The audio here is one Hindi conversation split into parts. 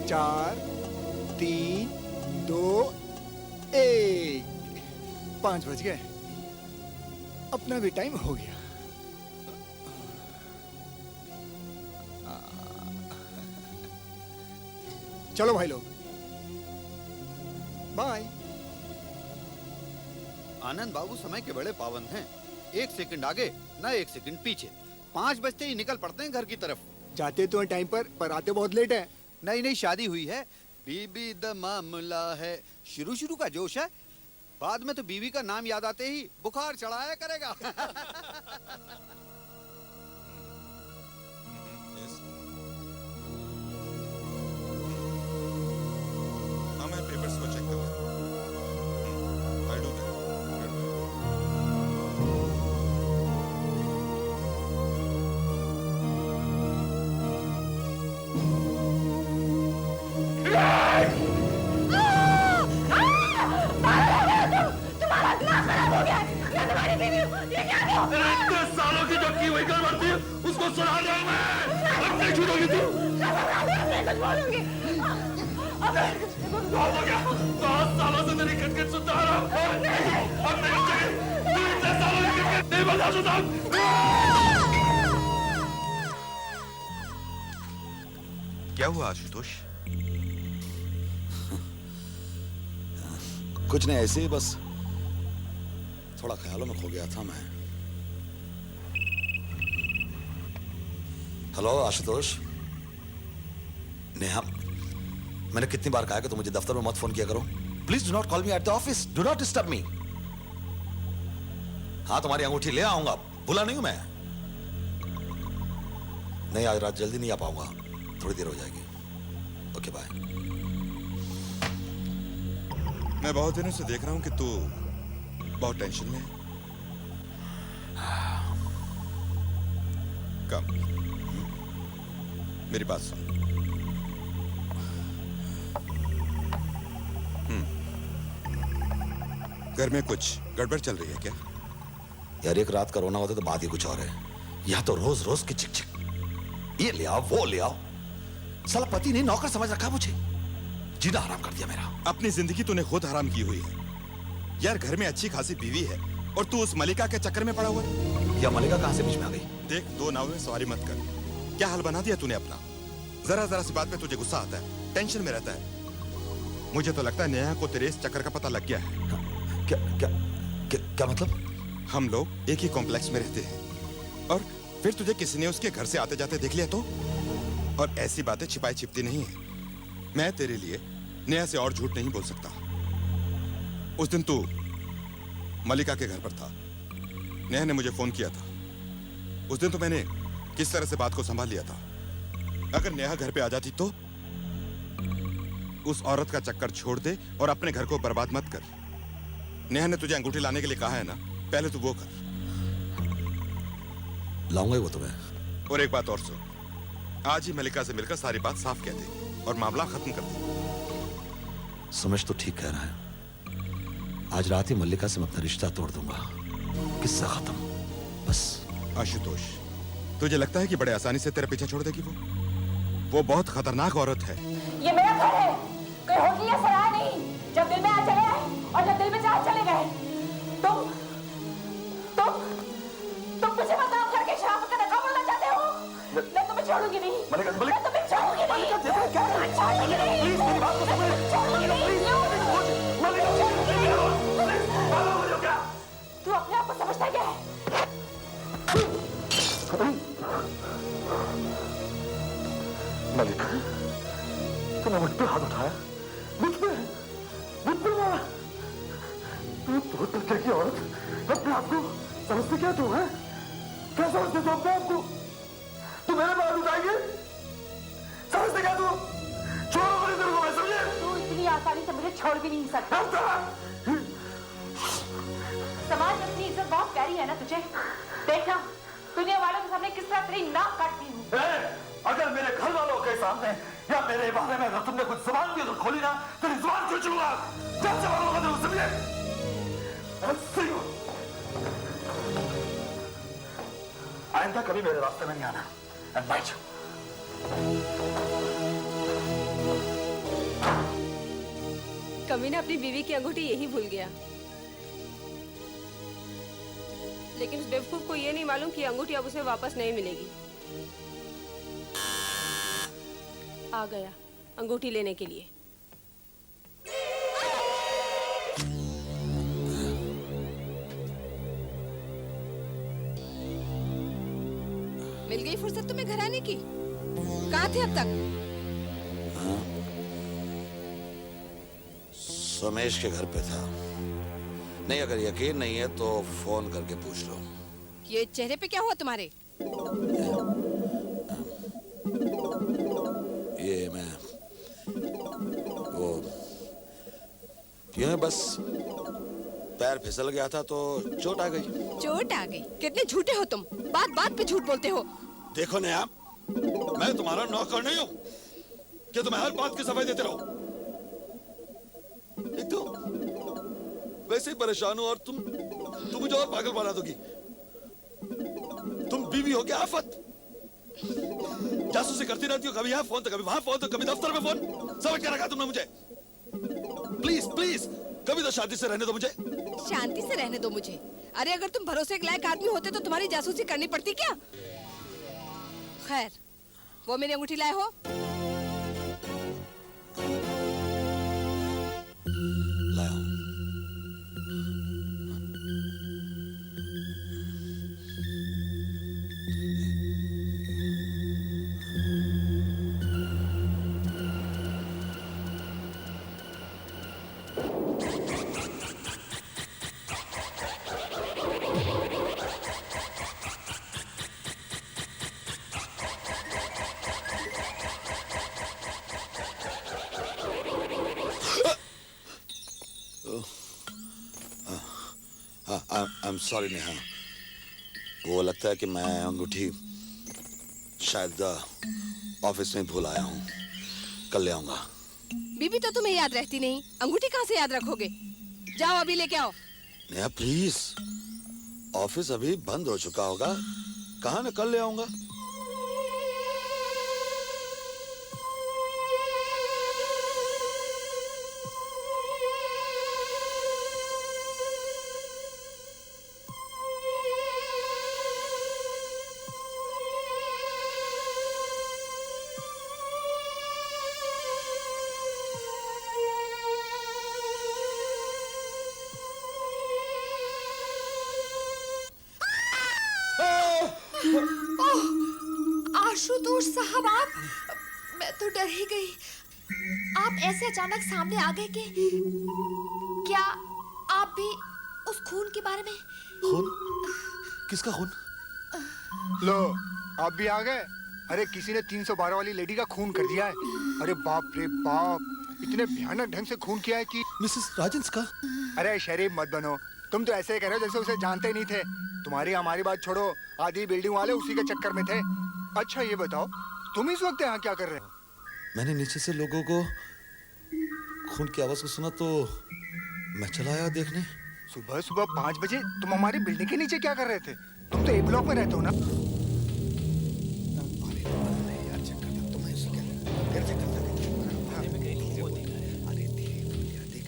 4 3 2 1 5 बज गए। अपना भी टाइम हो गया। चलो भाई लोग, बाय। आनंद बाबू समय के बड़े पाबंद हैं। 1 सेकंड आगे ना 1 सेकंड पीछे। 5 बजते ही निकल पड़ते हैं घर की तरफ। जाते तो टाइम पर आते बहुत लेट है। नई नई शादी हुई है, बीबी द मामला है। शुरू शुरू का जोश है, बाद में तो बीवी का नाम याद आते ही बुखार चढ़ाया करेगा। हाँ, मैं पेपर्स को चेक कर लेता हूँ। I'll do that. इतने सालों की जो की हुई गड़बड़ थी उसको सुना दे मैं। अब नहीं छूटोगी तू। बहुत हो गया। 10 सालों से तेरी खटखट सुनता आ रहा हूँ। अब नहीं चाहिए। तू इतने सालों की खटखट नहीं बता सुना। क्या हुआ आशुतोष? कुछ नहीं, ऐसे ही बस थोड़ा ख्यालों में खो गया था मैं। हेलो आशुतोष। नेहा, मैंने कितनी बार कहा कि तुम मुझे दफ्तर में मत फोन किया करो। Please do not call me at the office, do not disturb me. हाँ, तुम्हारी अंगूठी ले आऊंगा, भूला नहीं हूं मैं। नहीं, आज रात जल्दी नहीं आ पाऊंगा, थोड़ी देर हो जाएगी। Okay bye. मैं बहुत दिनों से देख रहा हूं कि तू बहुत टेंशन में है। कम, मेरी बात सुन। घर में कुछ गड़बड़ चल रही है क्या? यार, एक रात का रोना होता तो बात ही कुछ और है। यहां तो रोज रोज की चिक चिक, ये ले आओ वो ले आओ। साला पति ने नौकर समझ रखा मुझे, जीना हराम कर दिया मेरा। अपनी जिंदगी तूने खुद हराम की हुई है यार। घर में अच्छी खासी बीवी है और तू उस मलिका के चक्कर में पड़ा हुआ है। या मलिका कहां से बीच में आ गई? देख, 2 नाव में सवारी मत कर। क्या हाल बना दिया तूने अपना। जरा जरा सी बात पे तुझे गुस्सा आता है, टेंशन में रहता है। मुझे तो लगता है नेहा को तेरे इस चक्कर का पता लग गया है। क्या क्या क्या, क्या मतलब? हम लोग एक ही कॉम्प्लेक्स में रहते हैं और फिर तुझे किसी ने उसके घर से आते जाते देख लिया तो? और ऐसी बातें छिपाई छिपती नहीं है। मैं तेरे लिए नेहा से और झूठ नहीं बोल सकता। उस दिन तू मलिका के घर पर था, नेहा ने मुझे फोन किया था। उस दिन तो मैंने किस तरह से बात को संभाल लिया था। अगर नेहा घर पे आ जाती तो? उस औरत का चक्कर छोड़ दे और अपने घर को बर्बाद मत कर। नेहा ने तुझे अंगूठी लाने के लिए कहा है ना, पहले तू वो कर। लाऊंगा ही वो तुम्हें। और एक बात और सुन, आज ही मलिका से मिलकर सारी बात साफ कह दे और मामला खत्म कर दे। सुमेश तो ठीक कह रहा है। आज रात ही मल्लिका से मैं अपना रिश्ता तोड़ दूंगा, किस्सा खत्म बस। आशुतोष, तुझे लगता है कि बड़े आसानी से तेरा पीछा छोड़ देगी वो बहुत खतरनाक औरत है। ये मेरा घर है, कोई होटल या सराय नहीं। जब दिल में आ चले आए और जब दिल में चाहे चले गए। तुम मुझे बताओ करके शराब का नकाब बोलना चाहते हो? मैं तुम्हें छोड़ूंगी नहीं। मैं तुम्हें छोड़ूंगी नहीं। क्या छोड़ूंगी नहीं? प्लीज मेरी बात तो सुनो। छोड़ूंगी नहीं। तू अपने आप को समझता क्या है? मलिका, तूने मुझ पे हाथ उठाया, मुझ पे मारा। तू तरीके की औरत अपने आप को समझते क्या तू है? क्या समझते तू अपने आप को? तू मेरे बाल उठाएंगे? समझते क्या तू? छोड़ो मेरे दिल को, मैं समझे? तू इतनी आसानी से मुझे छोड़ भी नहीं सकता। समाज में अपनी इज्जत बहुत प्यारी है ना तुझे? देखना दुनिया वालों के सामने किस तरह तेरी नाक काटती हूँ। अगर मेरे घर वालों के सामने या मेरे बारे में अगर तुमने कुछ जुबान भी खोली ना, तेरी जुबान खींच लूंगा। जब सवाल होगा तो समझे? आइंदा कभी मेरे रास्ते में नहीं आना। अमीन अपनी बीवी की अंगूठी यही भूल गया, लेकिन उस बेवकूफ को ये नहीं मालूम कि अंगूठी अब उसे वापस नहीं मिलेगी। आ गया अंगूठी लेने के लिए। मिल गई फुर्सत तुम्हें घर आने की? कहाँ थे अब तक? सोमेश के घर पे था। नहीं, अगर यकीन नहीं है तो फोन करके पूछ लो। ये चेहरे पे क्या हुआ तुम्हारे? ये मैं वो यूं ही बस पैर फिसल गया था तो चोट आ गई। चोट आ गई? कितने झूठे हो तुम, बात बात पे झूठ बोलते हो। देखो नया, मैं तुम्हारा नौकर नहीं हूं कि तुम्हें हर बात की सफाई देते रहो। एक तो वैसे ही परेशान हो और तुम मुझे और पागल बना दोगी। तुम बीवी हो गया आफत, जासूसी करती रहती हो, कभी यहाँ फोन तो कभी वहां फोन तो कभी दफ्तर में फोन। समझ के रखा तुमने मुझे। प्लीज प्लीज कभी तो शांति से रहने दो मुझे। शांति से रहने दो मुझे? अरे अगर तुम भरोसे के लायक आदमी होते तो तुम्हारी जासूसी करनी पड़ती क्या? खैर, वो मेरी अंगूठी लाए हो? लाया हूं। I'm sorry नेहा, वो लगता है कि मैं अंगूठी शायद ऑफिस में भूल आया हूँ। कल ले आऊंगा। बीबी तो तुम्हें याद रहती नहीं, अंगूठी कहाँ से याद रखोगे? जाओ अभी लेके आओ। नेहा प्लीज, ऑफिस अभी बंद हो चुका होगा, कहाँ मैं कल ले आऊंगा। आशुतोष साहब, आप, मैं तो डर ही गई। आप ऐसे अचानक सामने आ गए कि क्या आप भी उस खून के बारे में? खून? किसका खून? लो, आप भी आ गए। अरे किसी ने 312 वाली लेडी का खून कर दिया है। अरे बाप रे बाप, इतने भयानक ढंग से खून किया है कि मिसेस राजेंस का? अरे शरीफ मत बनो, तुम तो ऐसे ही कह रहे हो जैसे उसे जानते नहीं थे। तुम्हारी हमारी बात छोड़ो, आधी बिल्डिंग वाले उसी के चक्कर में थे। अच्छा ये बताओ, तुम इस वक्त यहाँ क्या कर रहे हो? मैंने नीचे से लोगों को खून की आवाज को सुना तो मैं चला आया देखने। सुबह सुबह 5 बजे तुम हमारी बिल्डिंग के नीचे क्या कर रहे थे? तुम तो ए ब्लॉक में रहते हो ना?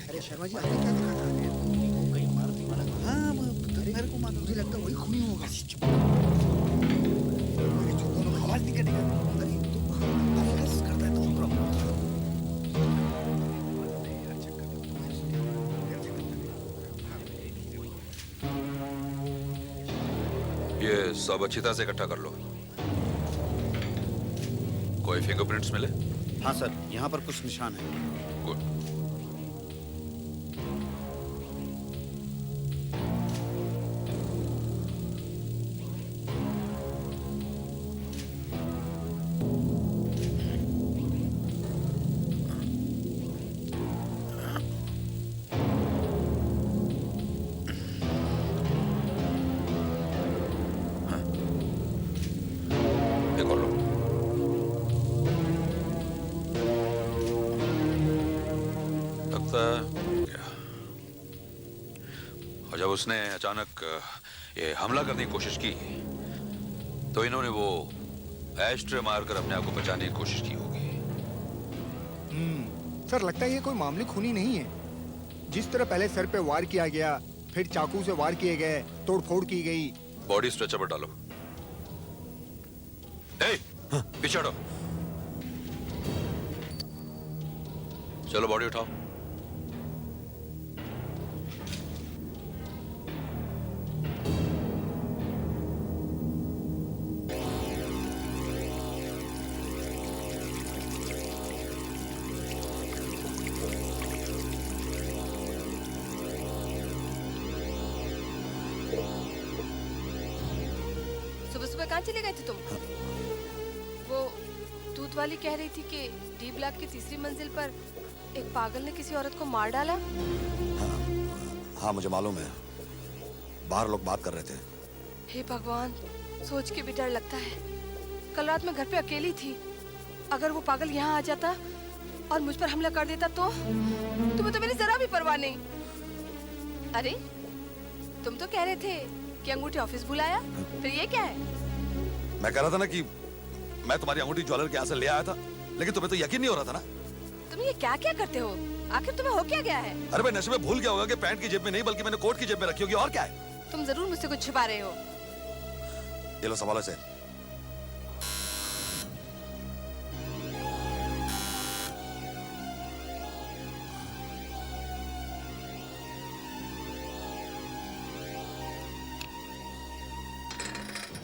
अरे शर्मा जी, आपने क्या देखा था? हाँ, मेरे को मुझे लगता है वही खूनी होगा। अरे जो दोनों आवाज नहीं करेगा। अरे तो करता है तो ये सब अच्छी तरह से इकट्ठा कर लो। कोई फिंगरप्रिंट्स मिले? हाँ सर, यहाँ पर कुछ निशान है। गुड। और जब उसने अचानक ये हमला करने की कोशिश की तो इन्होंने वो एस्ट्रे मारकर अपने आप को बचाने की कोशिश की होगी। सर, लगता है ये कोई मामूली खूनी नहीं है। जिस तरह पहले सर पे वार किया गया, फिर चाकू से वार किए गए, तोड़फोड़ की गई। बॉडी स्ट्रेचर पर डालो। पीछे हटो। चलो बॉडी उठाओ। सुबह सुबह कहाँ चले गए थे तुम? वो दूध वाली कह रही थी कि डी ब्लॉक की तीसरी मंजिल पर एक पागल ने किसी औरत को मार डाला। हाँ मुझे मालूम है, बाहर लोग बात कर रहे थे। हे भगवान, सोच के भी डर लगता है। कल रात मैं घर पे अकेली थी। अगर वो पागल यहाँ आ जाता और मुझ पर हमला कर देता तो? तुम्हें तो मेरी जरा भी परवाह नहीं। अरे तुम तो कह रहे थे कि अंगूठी ऑफिस बुलाया, फिर ये क्या है? मैं कह रहा था ना कि मैं तुम्हारी अंगूठी ज्वेलर के यहाँ से ले आया था, लेकिन तुम्हें तो यकीन नहीं हो रहा था ना। तुम ये क्या क्या करते हो? आखिर तुम्हें हो क्या गया है? अरे भाई नशे में भूल गया होगा कि पैंट की जेब में नहीं बल्कि मैंने कोट की जेब में रखी होगी, और क्या है? तुम जरूर मुझसे कुछ छिपा रहे हो। ये लो संभालो से।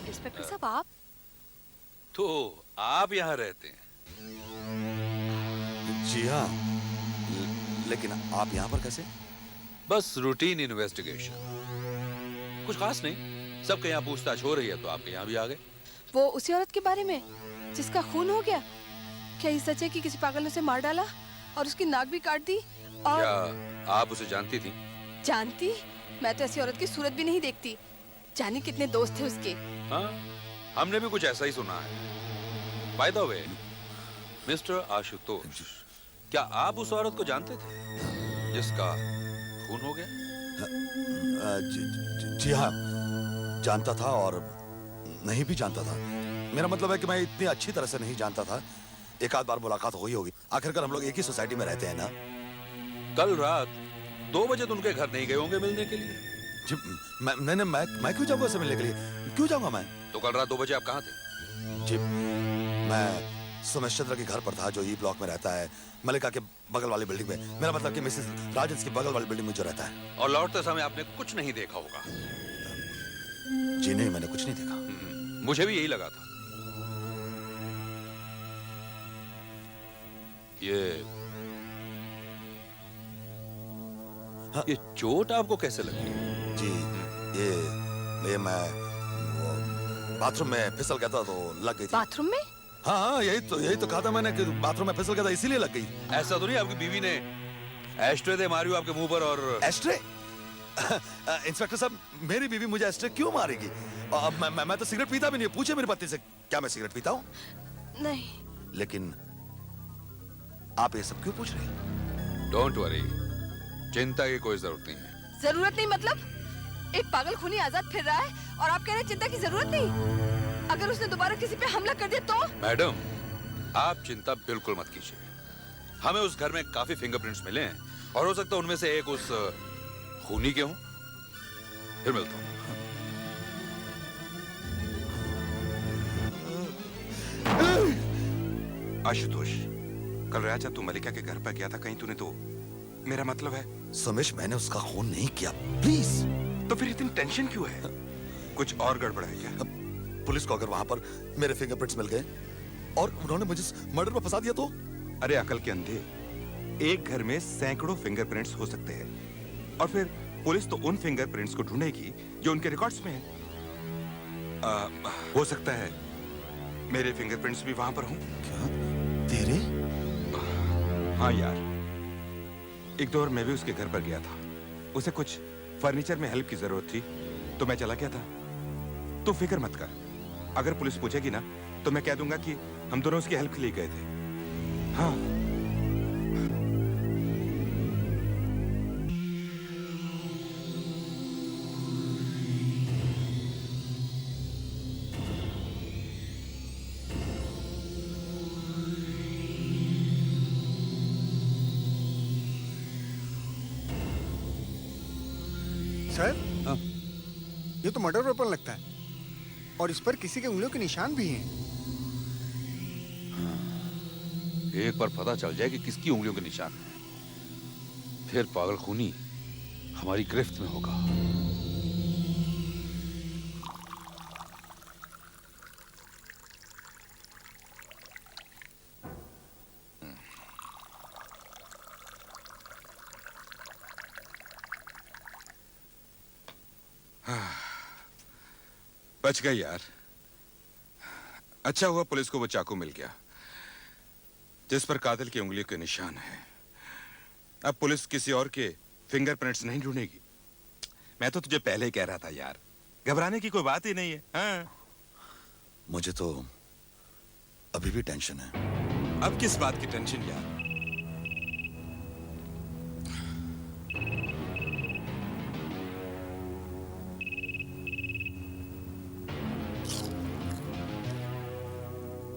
इंस्पेक्टर साहब आप? तो आप यहाँ रहते हैं? जी हाँ, लेकिन आप यहाँ पर कैसे? बस रूटीन इन्वेस्टिगेशन, कुछ खास नहीं। सबके यहाँ पूछताछ हो रही है तो आपके यहाँ भी आ गए। वो उसी औरत के बारे में जिसका खून हो गया? क्या ये सच है कि किसी पागल ने उसे मार डाला और उसकी नाक भी काट दी? और क्या आप उसे जानती थी? जानती? मैं तो ऐसी औरत की सूरत भी नहीं देखती। जाने कितने दोस्त थे उसके। हाँ, हमने भी कुछ ऐसा ही सुना है। By the way, mister Ashutosh, क्या आप उस औरत को जानते थे जिसका खून हो गया? जी हाँ, जानता था और नहीं भी जानता था। मेरा मतलब है कि मैं इतनी अच्छी तरह से नहीं जानता था। एक आध बार मुलाकात हुई होगी, आखिरकार हम लोग एक ही सोसाइटी में रहते हैं ना। कल रात 2 बजे तो उनके घर नहीं गए होंगे मिलने के लिए? जी मैं क्यों जाऊंगा उसे मिलने के लिए? क्यों जाऊंगा मैं? तो कल रात 2 बजे आप कहाँ थे? जी मैं सुमेश चंद्र के घर पर था, जो ई ब्लॉक में रहता है, मलिका के बगल वाली बिल्डिंग में। मेरा मतलब कि मिसेस राजन की बगल वाली बिल्डिंग में जो रहता है। और लौटते समय आपने कुछ नहीं देखा होगा? जी नहीं, मैंने कुछ नहीं देखा। मुझे भी यही लगा था। ये चोट आपको कैसे लगी? जी ये मैं वो बाथरूम में फिसल गया था तो लग गई थी। बाथरूम में? हाँ यही तो कहा था मैंने कि बाथरूम में फिसल गया था इसीलिए लग गई। ऐसा तो नहीं आपकी बीवी ने एस्ट्रे दे मारी हो आपके मुंह पर? और एस्ट्रे? इंस्पेक्टर साहब, मेरी बीवी मुझे एस्ट्रे क्यों मारेगी? मैं तो सिगरेट पीता भी नहीं। पूछे मेरी पत्नी से, क्या मैं सिगरेट पीता हूँ? नहीं। लेकिन आप ये सब क्यों पूछ रहे हैं? डोंट वरी, चिंता की कोई जरूरत नहीं है। जरूरत नहीं मतलब? एक पागल खूनी आजाद फिर रहा है और आप कह रहे हैं चिंता की जरूरत नहीं? अगर उसने दोबारा किसी पे हमला कर दिया तो? मैडम, आप चिंता बिल्कुल मत कीजिए। हमें उस घर में काफी फिंगरप्रिंट्स मिले हैं और हो सकता है उनमें से एक उस खूनी के हों। फिर मिलता हूं। आशुतोष, कल राजा तू मलिका के घर पर गया था, कहीं तूने तो मेरा मतलब है। सुमेश, मैंने उसका खून नहीं किया, प्लीज। तो फिर इतनी टेंशन क्यों है? कुछ और गड़बड़ है क्या? पुलिस को अगर वहां पर मेरे फिंगरप्रिंट्स मिल गए और उन्होंने मुझे मर्डर में फंसा दिया तो? अरे अकल के अंधे, एक घर में सैकड़ों फिंगरप्रिंट्स हो सकते हैं और फिर पुलिस तो उन फिंगरप्रिंट्स को ढूंढेगी जो उनके रिकॉर्ड्स में है। हो सकता है मेरे फिंगरप्रिंट्स भी वहां पर हों। क्या? तेरे? हाँ यार, एक दो और मैं भी उसके घर पर गया था। उसे कुछ फर्नीचर में हेल्प की जरूरत थी तो मैं चला गया था। तू फिक्र मत कर, अगर पुलिस पूछेगी ना तो मैं कह दूंगा कि हम दोनों उसकी हेल्प के लिए गए थे। हाँ। सर हाँ? ये तो मर्डर वेपन लगता है और इस पर किसी के उंगलियों के निशान भी हैं। एक बार पता चल जाए कि किसकी उंगलियों के निशान हैं, फिर पागल खूनी हमारी गिरफ्त में होगा। बच गई यार। अच्छा हुआ पुलिस को वो चाकू मिल गया जिस पर कातिल की उंगलियों के निशान है। अब पुलिस किसी और के फिंगरप्रिंट्स नहीं ढूंढेगी। मैं तो तुझे पहले ही कह रहा था यार, घबराने की कोई बात ही नहीं है। हाँ? मुझे तो अभी भी टेंशन है। अब किस बात की टेंशन यार?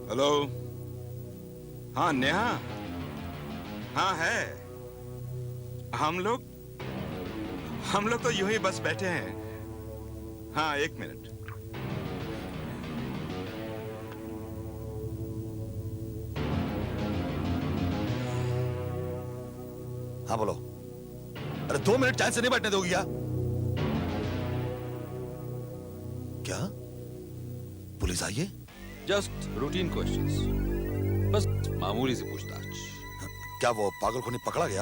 हेलो, हाँ नेहा, हाँ है। हम लोग तो यूं ही बस बैठे हैं। हाँ, 1 मिनट। हाँ बोलो। अरे 2 मिनट चैन से नहीं बैठने दोगी क्या? क्या पुलिस आई है? जस्ट रूटीन क्वेश्चंस, बस मामूली सी पूछताछ। क्या वो पागल खूनी पकड़ा गया?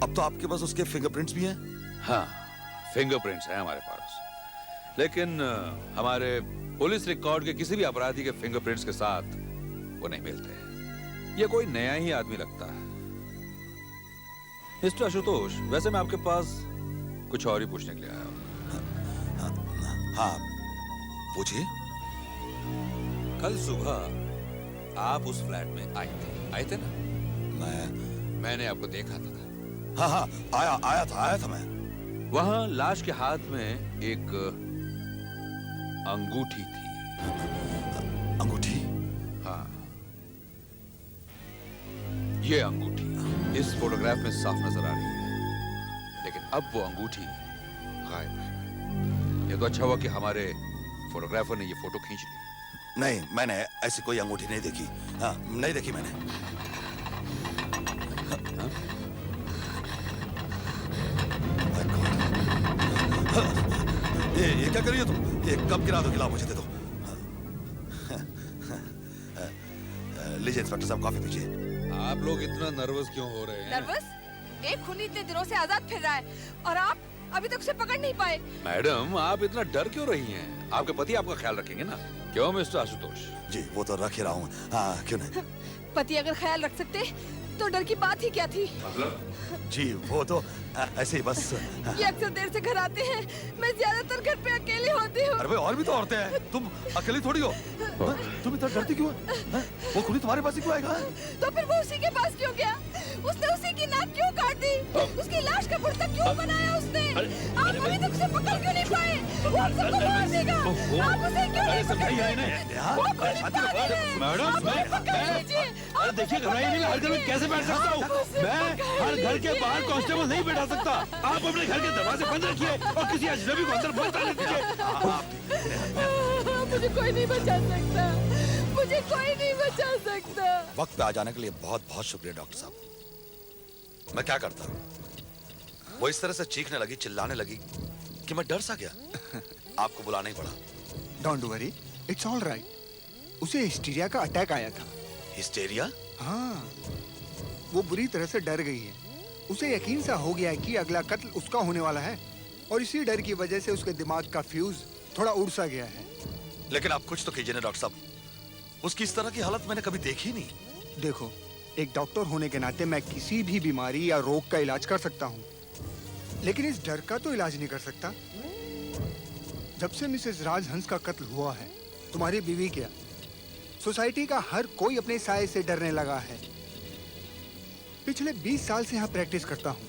अब तो आपके पास उसके फिंगरप्रिंट्स भी हैं। हाँ, फिंगरप्रिंट्स हैं हमारे पास, लेकिन हमारे पुलिस रिकॉर्ड के किसी भी अपराधी के फिंगरप्रिंट्स के साथ वो नहीं मिलते। ये कोई नया ही आदमी लगता है। मिस्टर आशुतोष, वैसे मैं आपके पास कुछ और ही पूछने के लिए आया हूँ। हाँ पूछिए। कल सुबह आप उस फ्लैट में आए थे ना? मैंने आपको देखा था। हाँ हाँ, आया था मैं। वहां लाश के हाथ में एक अंगूठी थी। अंगूठी? हाँ, ये अंगूठी इस फोटोग्राफ में साफ नजर आ रही है, लेकिन अब वो अंगूठी गायब है। ये तो अच्छा हुआ कि हमारे फोटोग्राफर ने ये फोटो खींच ली। नहीं, मैंने ऐसी कोई अंगूठी नहीं देखी। हाँ, नहीं देखी मैंने। ये क्या करिए तुम? ये कब गिरा दो? गिला मुझे दे दो। लीजिए इंस्पेक्टर साहब, कॉफी पीजिए। आप लोग इतना नर्वस क्यों हो रहे हैं? नर्वस? एक खूनी इतने दिनों से आजाद फिर रहा है और आप अभी तक उसे पकड़ नहीं पाए। मैडम, आप इतना डर क्यों रही हैं? आपके पति आपका ख्याल रखेंगे ना? क्यों मिस्टर आशुतोष? जी वो तो रख ही रहा हूँ। हाँ, क्यों नहीं। पति अगर ख्याल रख सकते तो डर की बात ही क्या थी? मतलब? जी वो तो ऐसे ही बस। ये अक्सर देर से घर आते हैं, मैं ज्यादातर घर पे अकेली होती हूँ। अरे भाई, और भी तो औरतें हैं, तुम अकेली थोड़ी हो। तुम इतना डरती क्यों है? वो खुली तुम्हारे पास ही क्यों आएगा? तो फिर वो उसी के पास क्यों गया? उसने उसी की नाक क्यों काट दी? उसकी लाश का पुर्ता क्यों बनाया उसने? आप अभी तक उसे पकड़ क्यों नहीं पाए? वो हम सबको मार देगा। आप उसे क्यों नहीं पकड़े? वो खुली पागल है। मैडम, आप उसे पकड़ लीजिए। अरे देखिए, घबराइए नहीं, मैं हर घर में कैसे बैठ सकता हूँ? मैं हर घर के बाहर कांस्टेबल नहीं बैठा सकता। आप अपने घर के दरवाजे बंद रखिए और किसी अजनबी को अंदर मत आने दीजिए। मुझे कोई नहीं बचा सकता, मुझे कोई नहीं बचा सकता। वक्त पे आ जाने के लिए बहुत बहुत शुक्रिया डॉक्टर साहब। मैं क्या करता? वो इस तरह से चीखने लगी, चिल्लाने लगी कि मैं डर सा गया। आपको बुलाना ही पड़ा। Don't worry, it's all right. उसे हिस्टीरिया का अटैक आया था। हिस्टेरिया? हाँ, वो बुरी तरह से डर गई है। उसे यकीन सा हो गया है कि अगला कत्ल उसका होने वाला है और इसी डर की वजह से उसके दिमाग का फ्यूज थोड़ा उड़ सा गया है। लेकिन आप कुछ तो कीजिए ना डॉक्टर साहब। उसकी इस तरह की हालत मैंने कभी देखी नहीं। देखो, एक डॉक्टर होने के नाते मैं किसी भी बीमारी या रोग का इलाज कर सकता हूँ, लेकिन इस डर का तो इलाज नहीं कर सकता। जब से मिसेस राजहंस का कत्ल हुआ है, तुम्हारी बीवी क्या, सोसाइटी का हर कोई अपने साये से डरने लगा है। पिछले 20 साल से यहाँ प्रैक्टिस करता हूँ,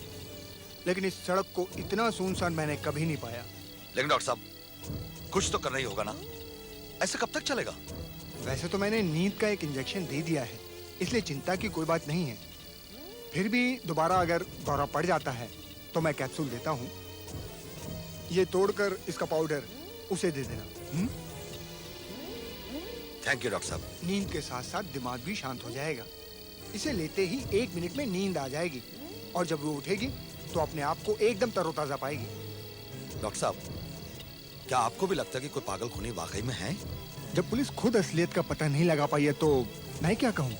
लेकिन इस सड़क को इतना सुनसान मैंने कभी नहीं पाया। लेकिन डॉक्टर साहब, कुछ तो करना ही होगा ना। ऐसे कब तक चलेगा? वैसे तो मैंने नींद का एक इंजेक्शन दे दिया है, इसलिए चिंता की कोई बात नहीं है। फिर भी दोबारा अगर दौरा पड़ जाता है तो मैं कैप्सूल देता हूँ। ये तोड़कर इसका पाउडर उसे दे देना। थैंक यू डॉक्टर साहब। नींद के साथ साथ दिमाग भी शांत हो जाएगा। इसे लेते ही 1 मिनट में नींद आ जाएगी और जब वो उठेगी तो अपने आप को एकदम तरोताजा पाएगी। डॉक्टर साहब, क्या आपको भी लगता है कि कोई पागल खूनी वाकई में है? जब पुलिस खुद असलियत का पता नहीं लगा पाई है तो मैं क्या कहूँ,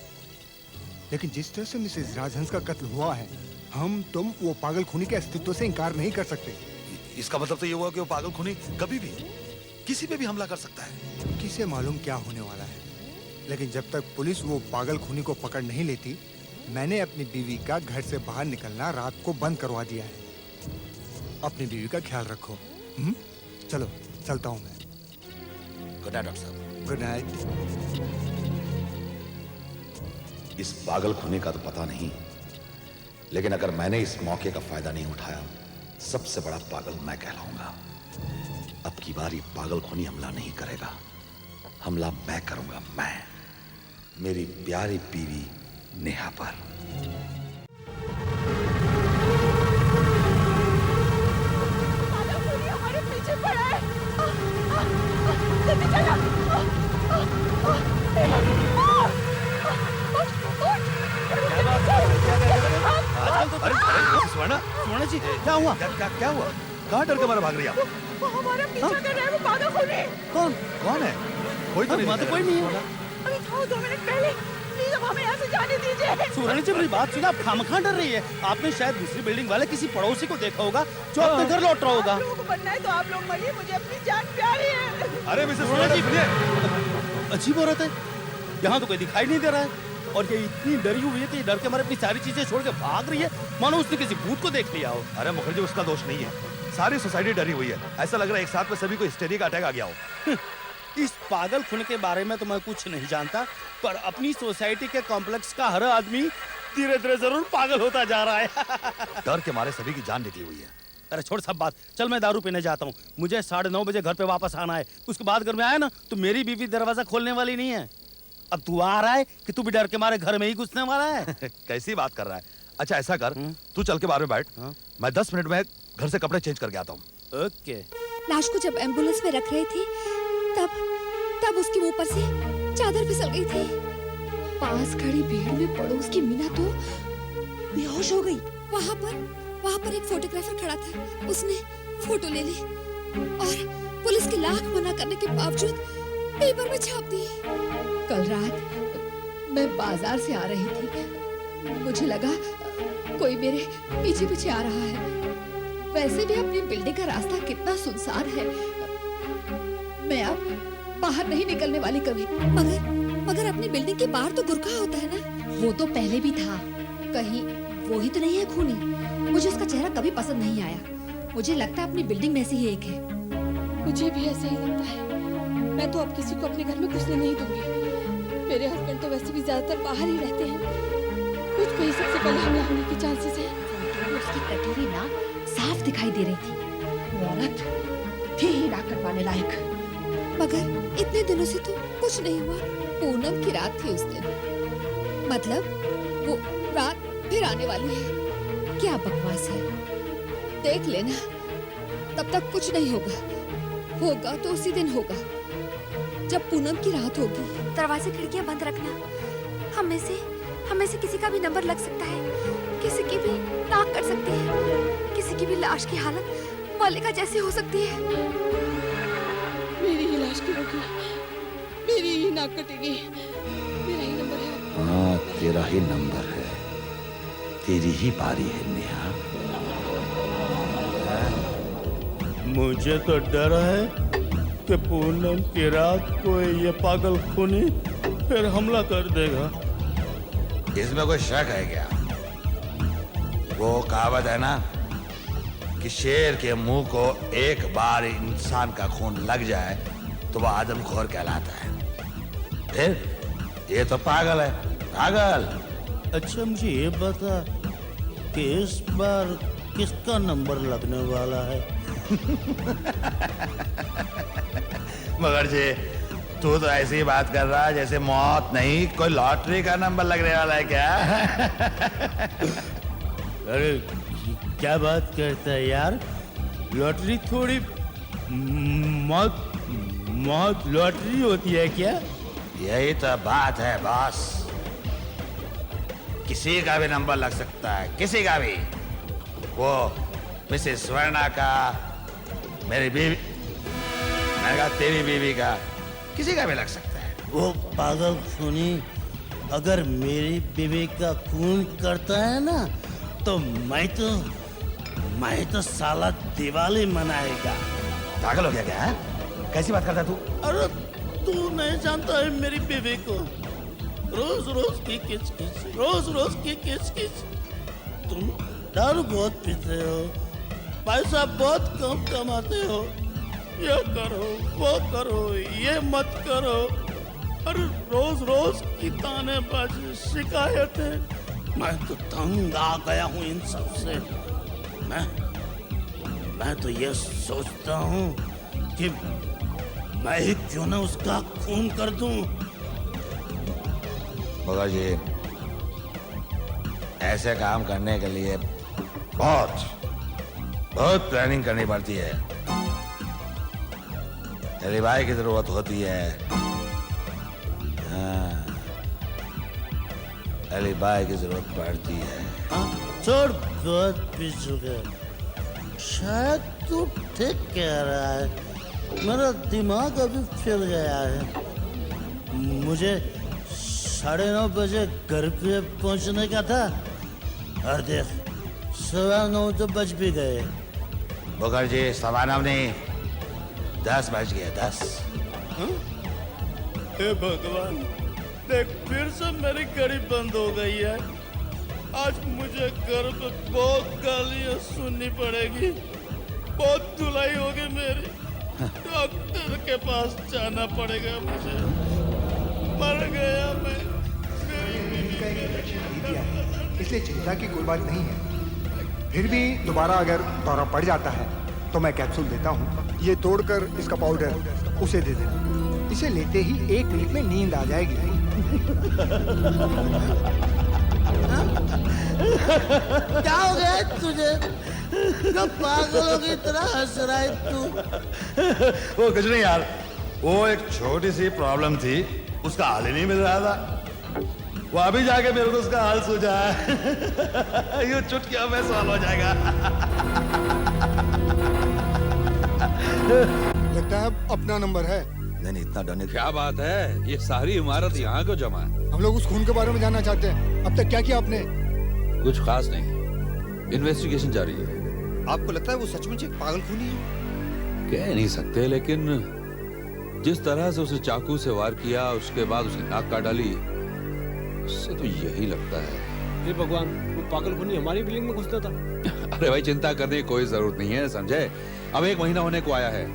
लेकिन जिस तरह से मिसेज राजहंस का कत्ल हुआ है, हम तुम वो पागल खूनी के अस्तित्व से इनकार नहीं कर सकते। इसका मतलब तो ये हुआ कि वो पागल खूनी कभी भी किसी पे भी हमला कर सकता है। किसे मालूम क्या होने वाला है, लेकिन जब तक पुलिस वो पागल खूनी को पकड़ नहीं लेती, मैंने अपनी बीवी का घर से बाहर निकलना रात को बंद करवा दिया है। अपनी बीवी का ख्याल रखो। चलो चलता हूँ मैं। गुड नाइट डॉक्टर साहब। Good night. इस पागल खूनी का तो पता नहीं, लेकिन अगर मैंने इस मौके का फायदा नहीं उठाया, सबसे बड़ा पागल मैं कहलाऊंगा। अब की बार ये पागल खूनी हमला नहीं करेगा, हमला मैं करूंगा, मैं, मेरी प्यारी बीवी नेहा पर। हमारे पीछे पड़ा है। जल्दी चलो। अरे सुवर्णा, सुवर्णा जी क्या हुआ? क्या हुआ? कहाँ डर के मारे भाग रही आप? वो हमारा पीछा कर रहा है, वो पागल खूनी। कौन है? कोई तो नहीं, कोई नहीं है। अभी था 2 मिनट पहले। प्लीज अब हमें यहाँ से जाने दीजिए। सुवर्णा जी मेरी बात सुना, आप खामखा डर रही है। आपने शायद दूसरी बिल्डिंग वाले किसी पड़ोसी को देखा होगा जो अपने घर लौट रहा होगा। आप लोगों को बनना है तो आप लोग मरिए, मुझे अपनी जान प्यारी है। अरे मिसेस सुवर्णा जी सुनिए। अजीब औरत है, यहाँ तो कोई दिखाई नहीं दे रहा है और ये इतनी डरी हुई है कि ये डर के मारे अपनी सारी चीजें छोड़ के भाग रही है, मानो उसने किसी भूत को देख लिया हो। अरे मुखर्जी, उसका दोष नहीं है, सारी सोसाइटी डरी हुई है। ऐसा लग रहा है एक साथ में सभी को हिस्टेरिया का अटैक आ गया हो। इस पागल खून के बारे में तो मैं कुछ नहीं जानता, पर अपनी सोसाइटी के कॉम्प्लेक्स का हर आदमी धीरे धीरे जरूर पागल होता जा रहा है। डर के मारे सभी की जान निकली हुई है। अरे छोड़ सब बात, चल मैं दारू पीने जाता हूँ। मुझे 9:30 बजे घर पे वापस आना है। उसके बाद घर में आया ना तो मेरी बीवी दरवाजा खोलने वाली नहीं है। अब तू आ रहा है कि तू भी डर के मारे घर में ही घुसने वाला है? कैसी बात कर रहा है? अच्छा ऐसा कर, तू चल के बाहर में बैठ, मैं 10 मिनट में घर से कपड़े चेंज करके आता हूँ। ओके। लाश को जब एम्बुलेंस में रख रहे थे तब उसके मुंह पर से चादर फिसल गई थी। पास खड़ी भीड़ में पड़ोस की मीना तो बेहोश हो गई। वहाँ पर एक फोटोग्राफर खड़ा था, उसने फोटो ले ली और पुलिस के लाख मना करने के बावजूद पेपर में छाप दी। कल रात मैं बाजार से आ रही थी, मुझे लगा कोई मेरे पीछे पीछे आ रहा है। वैसे भी अपनी बिल्डिंग का रास्ता कितना सुनसान है, मैं अब बाहर नहीं निकलने वाली कभी। मगर अपनी बिल्डिंग के बाहर तो गुरखा होता है ना। वो तो पहले भी था, कहीं वो ही तो नहीं है खूनी? मुझे उसका चेहरा कभी पसंद नहीं आया। मुझे लगता है अपनी बिल्डिंग में से ही एक है। मुझे भी ऐसा ही लगता है। मैं तो अब किसी को अपने घर में घुसने नहीं दूंगी। मेरे हस्बैंड तो वैसे भी ज्यादातर बाहर ही रहते हैं। कुछ पे सबसे पहले हमला होने की चांसेस है। उसकी कटोरी ना साफ दिखाई दे रही थी। वो औरत थी ही नाक कटवाने लायक। मगर इतने दिनों से तो कुछ नहीं हुआ। पूनम की रात थी उस दिन, मतलब वो रात फिर आने वाली है। क्या बकवास है, देख लेना। तब तक कुछ नहीं होगा तो उसी दिन होगा जब पूनम की रात होगी। दरवाजे खिड़कियां बंद रखना। हमें से किसी का भी नंबर लग सकता है, किसी की भी नाक कट सकती है, किसी की भी लाश की हालत मल्लिका जैसी हो सकती है। मेरी ही लाश की होगी, मेरी ही नाक कटेगी। मेरा ही नंबर है। हाँ, तेरा ही नंबर है, तेरी ही बारी है नेहा। मुझे तो डर है कि पूनम की रात को ये पागल खूनी फिर हमला कर देगा। इसमें कोई शक है क्या? वो कहावत है ना कि शेर के मुंह को एक बार इंसान का खून लग जाए तो वह आदमखोर कहलाता है। फिर ये तो पागल है, पागल। अच्छा मुझे ये बता कि इस बार किसका नंबर लगने वाला है? मगर जी तू तो ऐसी ही बात कर रहा है जैसे मौत नहीं कोई लॉटरी का नंबर लगने वाला है क्या? अरे क्या बात करता है यार, लॉटरी थोड़ी मौत मौत लॉटरी होती है क्या? यही तो बात है बॉस। किसी का भी नंबर लग सकता है, किसी का भी। वो मिसेस स्वर्णा का, मेरी बीवी, मैंने कहा तेरी बीवी का, किसी का भी लग सकता है। वो पागल खूनी अगर मेरी बीवी का खून करता है ना, तो मैं तो साला दिवाली मनाएगा। पागल हो गया क्या? कैसी बात करता तू? अरे तू नहीं जानता है मेरी बीवी को। रोज रोज की किचकिच, रोज रोज की किचकिच। तुम दारू बहुत पीते हो, पैसा बहुत कम कमाते हो, ये करो वो करो, ये मत करो। अरे रोज रोज की तानेबाजी, शिकायतें। मैं तो तंग आ गया हूँ इन सब से। मैं तो ये सोचता हूँ कि मैं ही क्यों ना उसका खून कर दूं। मगर जी, ऐसे काम करने के लिए बहुत प्लानिंग करनी पड़ती है। एलिबाई की जरूरत होती है। हाँ, एलिबाई की जरूरत पड़ती है। छोड़ बहुत पी चुके, शायद तू ठीक कह रहा है। मेरा दिमाग अभी फिर गया है। मुझे 9:30 बजे घर पे पहुंचने का था, और देख 9:15 तो बज भी गए। मुखर्जी, 9:15 नहीं, 10 बज गए, 10। हे भगवान, देख फिर से मेरी घड़ी बंद हो गई है। आज मुझे घर पे बहुत गालियां सुननी पड़ेगी, बहुत धुलाई होगी मेरी। डॉक्टर के पास जाना पड़ेगा मुझे। मर गया मैं। का एक इंजेक्शन दे दिया है, इसलिए चिंता की कोई बात नहीं है। फिर भी दोबारा अगर दौरा पड़ जाता है तो मैं कैप्सूल देता हूँ। ये तोड़कर इसका पाउडर उसे दे देना। इसे लेते ही 1 मिनट में नींद आ जाएगी। क्या हो गया तुझे? क्या पागलों की तरह हंस रहा है तू? वो कुछ नहीं यार, वो एक छोटी सी प्रॉब्लम थी, उसका हाल ही नहीं मिल रहा था। वो अभी जाके मेरे को उसका हाल सूझा है। ये चुटकियों में सॉल्व हो जाएगा। लगता है अपना नंबर है। नहीं, इतना डरने। क्या बात है, ये सारी इमारत यहाँ क्यों जमा है? हम लोग उस खून के बारे में जानना चाहते हैं। अब तक क्या किया आपने? कुछ खास नहीं, इन्वेस्टिगेशन जारी है। आपको लगता है वो सचमुच एक पागल खूनी है? कह नहीं सकते, लेकिन जिस तरह से उसे चाकू से वार किया, उसके बाद उसकी नाक काट डाली, उससे तो यही लगता है। हे भगवान, वो पागल खूनी हमारी बिल्डिंग में घुसता था। अरे भाई, चिंता करने की कोई जरूरत नहीं है संजय। अब 1 महीना होने को आया है,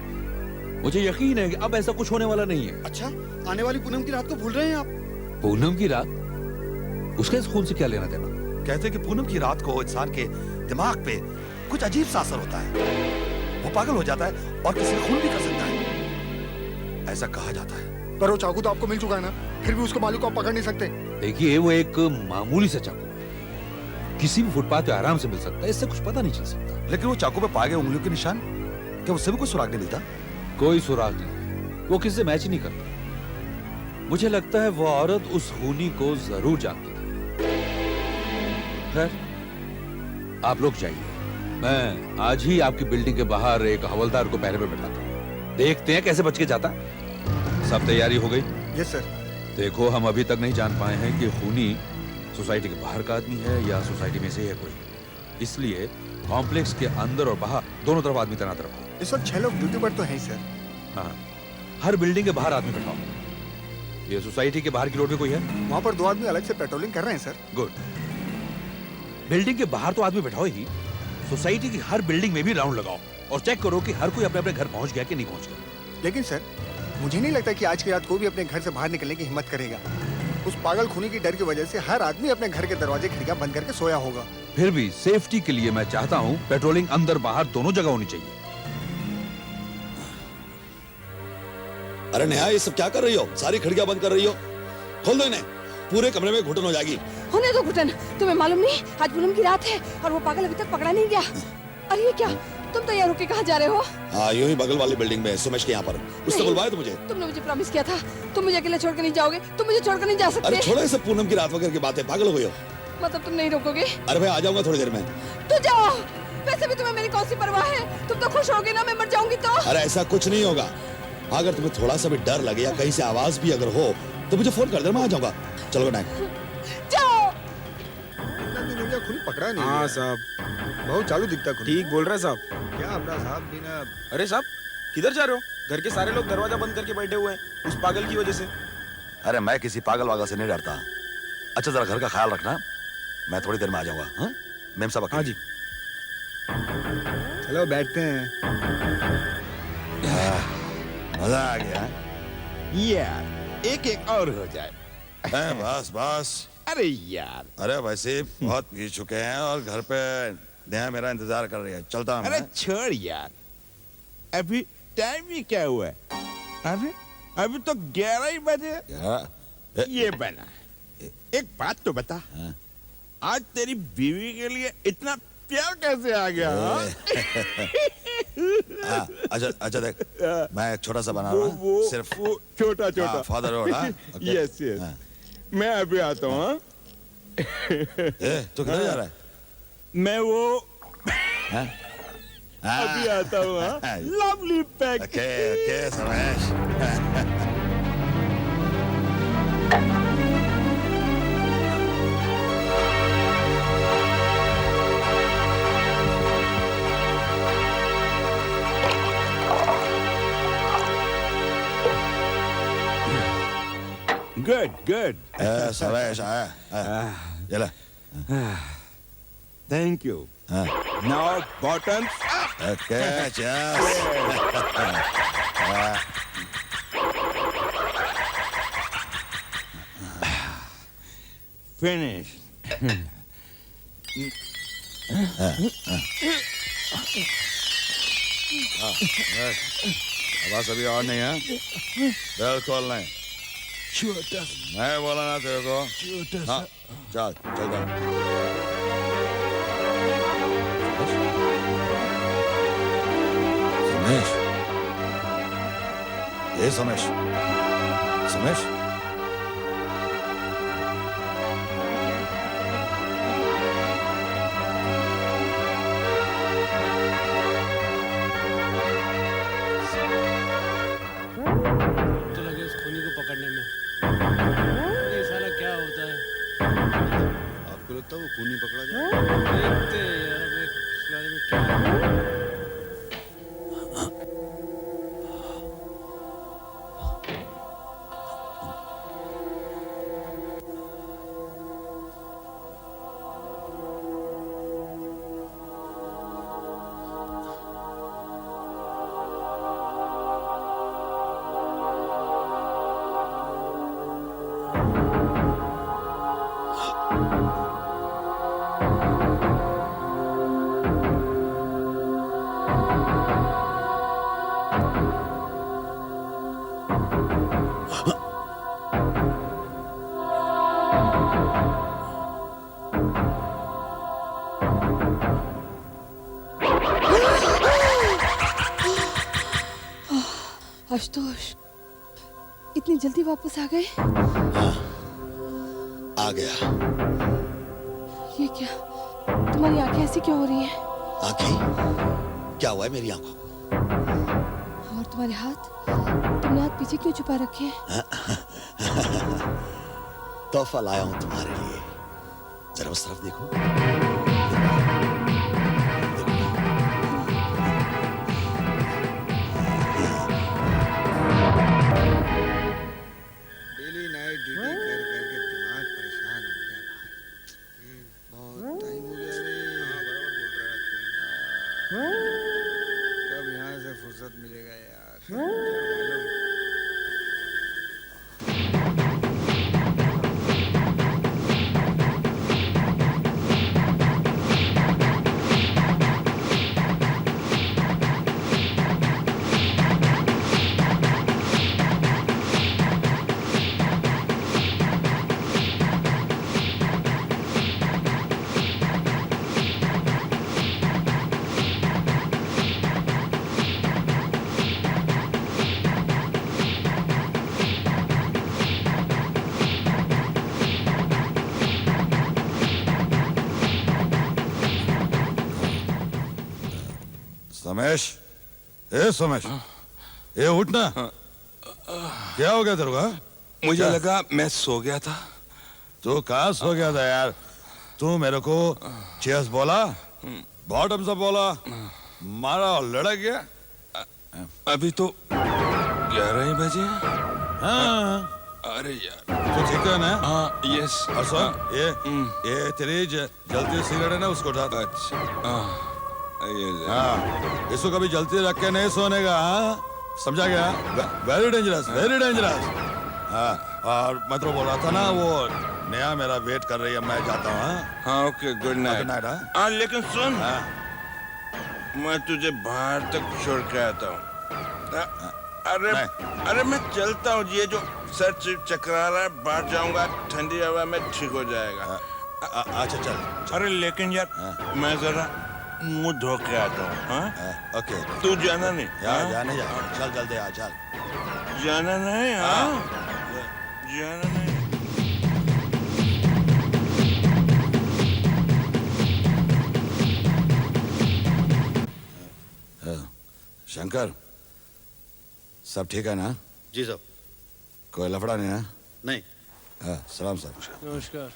मुझे यकीन है कि अब ऐसा कुछ होने वाला नहीं है। अच्छा, आने वाली पूनम की रात को भूल रहे हैं आप? पूनम की रात? उसके इस खून से क्या लेना देना? कहते हैं कि पूनम की रात को इंसान के दिमाग पे कुछ अजीब सा असर होता है। वो पागल हो जाता है और किसी का खून भी कर सकता है, ऐसा कहा जाता है। पर वो चाकू तो आपको मिल चुका है ना, फिर भी उसके मालिक को आप पकड़ नहीं सकते। देखिए, वो एक मामूली सा चाकू है, किसी भी फुटपाथ पे आराम से मिल सकता है, इससे कुछ पता नहीं चल सकता। लेकिन वो चाकू पे पाए गए उंगलियों के निशान, क्या उससे भी कोई सुराग नहीं मिलता? कोई सुराग नहीं, वो किससे मैच नहीं करता। मुझे लगता है वो औरत उस खूनी को जरूर जानती थी। खैर, आप लोग जाइए, मैं आज ही आपकी बिल्डिंग के बाहर एक हवलदार को पहरे पे बैठाता हूँ। देखते हैं कैसे बच के जाता। सब तैयारी हो गई? Yes sir. देखो, हम अभी तक नहीं जान पाए हैं कि खूनी सोसाइटी के बाहर का आदमी है या सोसाइटी में से है कोई, इसलिए कॉम्प्लेक्स के अंदर और बाहर दोनों तरफ आदमी तैनात रखो। इस वक्त 6 लोग ड्यूटी पर तो हैं सर। हाँ, हर बिल्डिंग के बाहर आदमी बैठाओ। ये सोसाइटी के बाहर की रोड पे कोई है? वहाँ पर 2 आदमी अलग से पेट्रोलिंग कर रहे हैं सर। गुड। बिल्डिंग के बाहर तो आदमी बैठाओ ही, सोसाइटी की हर बिल्डिंग में भी राउंड लगाओ और चेक करो कि हर कोई अपने अपने घर पहुंच गया कि नहीं पहुंच गया। लेकिन सर, मुझे नहीं लगता कि आज की रात कोई भी अपने घर से बाहर निकलने की हिम्मत करेगा। उस पागल खूनी की डर की वजह से हर आदमी अपने घर के दरवाजे खिड़कियां बंद करके सोया होगा। फिर भी सेफ्टी के लिए मैं चाहता हूँ पेट्रोलिंग अंदर बाहर दोनों जगह होनी चाहिए। अरे नेहा, ये सब क्या कर रही हो? सारी खिड़कियां बंद कर रही हो? खोल दो इन्हें, पूरे कमरे में घुटन हो जाएगी। होने दो घुटन। तुम्हें मालूम नहीं आज पूनम की रात है और वो पागल अभी तक पकड़ा नहीं गया। अरे ये क्या, तुम तैयार होके कहाँ जा रहे हो? हाँ, यूं ही बगल वाली बिल्डिंग में सुमेश के यहाँ पर। उसने बुलवाया तो मुझे। तुमने मुझे प्रॉमिस किया था, तुम मुझे अकेले छोड़कर नहीं जाओगे, तुम मुझे छोड़कर नहीं जा सकते। अरे छोड़ो ये सब पूनम की रात वगैरह की बातें, पागल हो गई हो? मतलब तुम नहीं रोकोगे? अरे भाई आ जाऊंगा थोड़ी देर में। तो जाओ, वैसे भी तुम्हें मेरी कौन सी परवाह है? तुम तो खुश होगे ना, मैं मर जाऊंगी तो? अरे ऐसा कुछ नहीं होगा। अगर तुम्हें थोड़ा सा भी डर लगे या कहीं से आवाज भी अगर हो तो मुझे फोन कर दे, मैं आ जाऊंगा। चलो गुड नाइट। जाओ। इतना दिन हो गया, खून पकड़ा नहीं। हाँ साहब, बहुत चालू दिखता खून। ठीक बोल रहे साहब। क्या अपना साहब बिना। अरे साहब, किधर जा रहे हो? घर के सारे लोग दरवाजा बंद करके बैठे हुए हैं उस पागल की वजह से। अरे मैं किसी पागल वागल से नहीं डरता। अच्छा जरा घर का ख्याल रखना, मैं थोड़ी देर में आ जाऊंगा। हाँ मेम साहब। हाँ जी। चलो बैठते हैं। मजा आ गया। यार एक एक और हो जाए। बस बस। अरे यार, अरे वैसे बहुत पी चुके हैं और घर पे नेहा मेरा इंतजार कर रही है। चलता हूं अरे मैं। छोड़ यार, अभी टाइम ही क्या हुआ है? अरे अभी तो 11 ही बजे। ये बना, एक बात तो बता, आज तेरी बीवी के लिए इतना प्यार कैसे आ गया? अच्छा देख, मैं एक छोटा सा बना रहा हूँ, सिर्फ छोटा छोटा फादर रोड। यस यस, मैं अभी आता हूँ। तू किधर जा रहा है? मैं वो हाँ? अभी आता हूँ। Lovely pack. Okay Samesh. Good good. Samesh आया। चला। Thank you. Now bottoms. Okay चल। फिनिश। बस अभी और नहीं है, बिल्कुल नहीं। छोटा मैं बोला ना तेरे को। छोटा हाँ चल चल चल। समेश, ये समेश, समेश। तो लगे उस खूनी को पकड़ने में। ये साला क्या होता है? आपको लगता है वो खूनी पकड़ा जाए? देखते हैं यार, अब इस बारे में क्या। आशुतोष, इतनी जल्दी वापस आ गए? आ गया। ये क्या, तुम्हारी आंखें ऐसी क्यों हो रही हैं? आंखें? क्या हुआ है मेरी आंखों को? और तुम्हारे हाथ, तुमने हाथ पीछे क्यों छुपा रखे हैं? तोहफा लाया हूं तुम्हारे लिए, जरा उस तरफ देखो। डेली नाइट ड्यूटी कर करके दिमाग परेशान हो गया भाई। बहुत टाइम हो गया रे। हाँ बराबर बोल रहा है तू। कब यहाँ से फुर्सत मिलेगा यार? क्या मालूम। सोमेश, ए सोमेश, ये उठना। क्या हो गया तेरे को? मुझे लगा मैं सो गया था। तू कहाँ सो गया था यार? तू मेरे को चेयर्स बोला, बॉटम्स अप बोला, मारा और लड़क गया। अभी तो 11 ही बजे। हाँ अरे यार, तो ठीक है ना? हाँ यस। और सुन, ये तेरी जलती सिगरेट है ना, उसको उठा दो। अच्छा हाँ, इसको कभी जलती रख के नहीं सोने का। हाँ, समझा गया? Very dangerous, very dangerous. हाँ, और मैं तो बोल रहा था ना, वो नया मेरा वेट कर रही है, मैं जाता हूँ। हाँ ओके, गुड नाइट। हाँ लेकिन सुन, मैं तुझे बाहर तक छोड़ के आता हूँ। अरे मैं चलता हूँ। ये जो सर चकरा रहा है, बाहर जाऊंगा, ठंडी हवा में ठीक हो जाएगा। अच्छा चल। अरे लेकिन यार, मैं जरा मुंह धो के आता हूँ। ओके, तू जाना नहीं? जाने जा। चल जल्दी आ, चल। जाना नहीं? जाना नहीं। शंकर, सब ठीक है ना? जी साहब। कोई लफड़ा नहीं ना? नहीं। हाँ, सलाम सर। नमस्कार।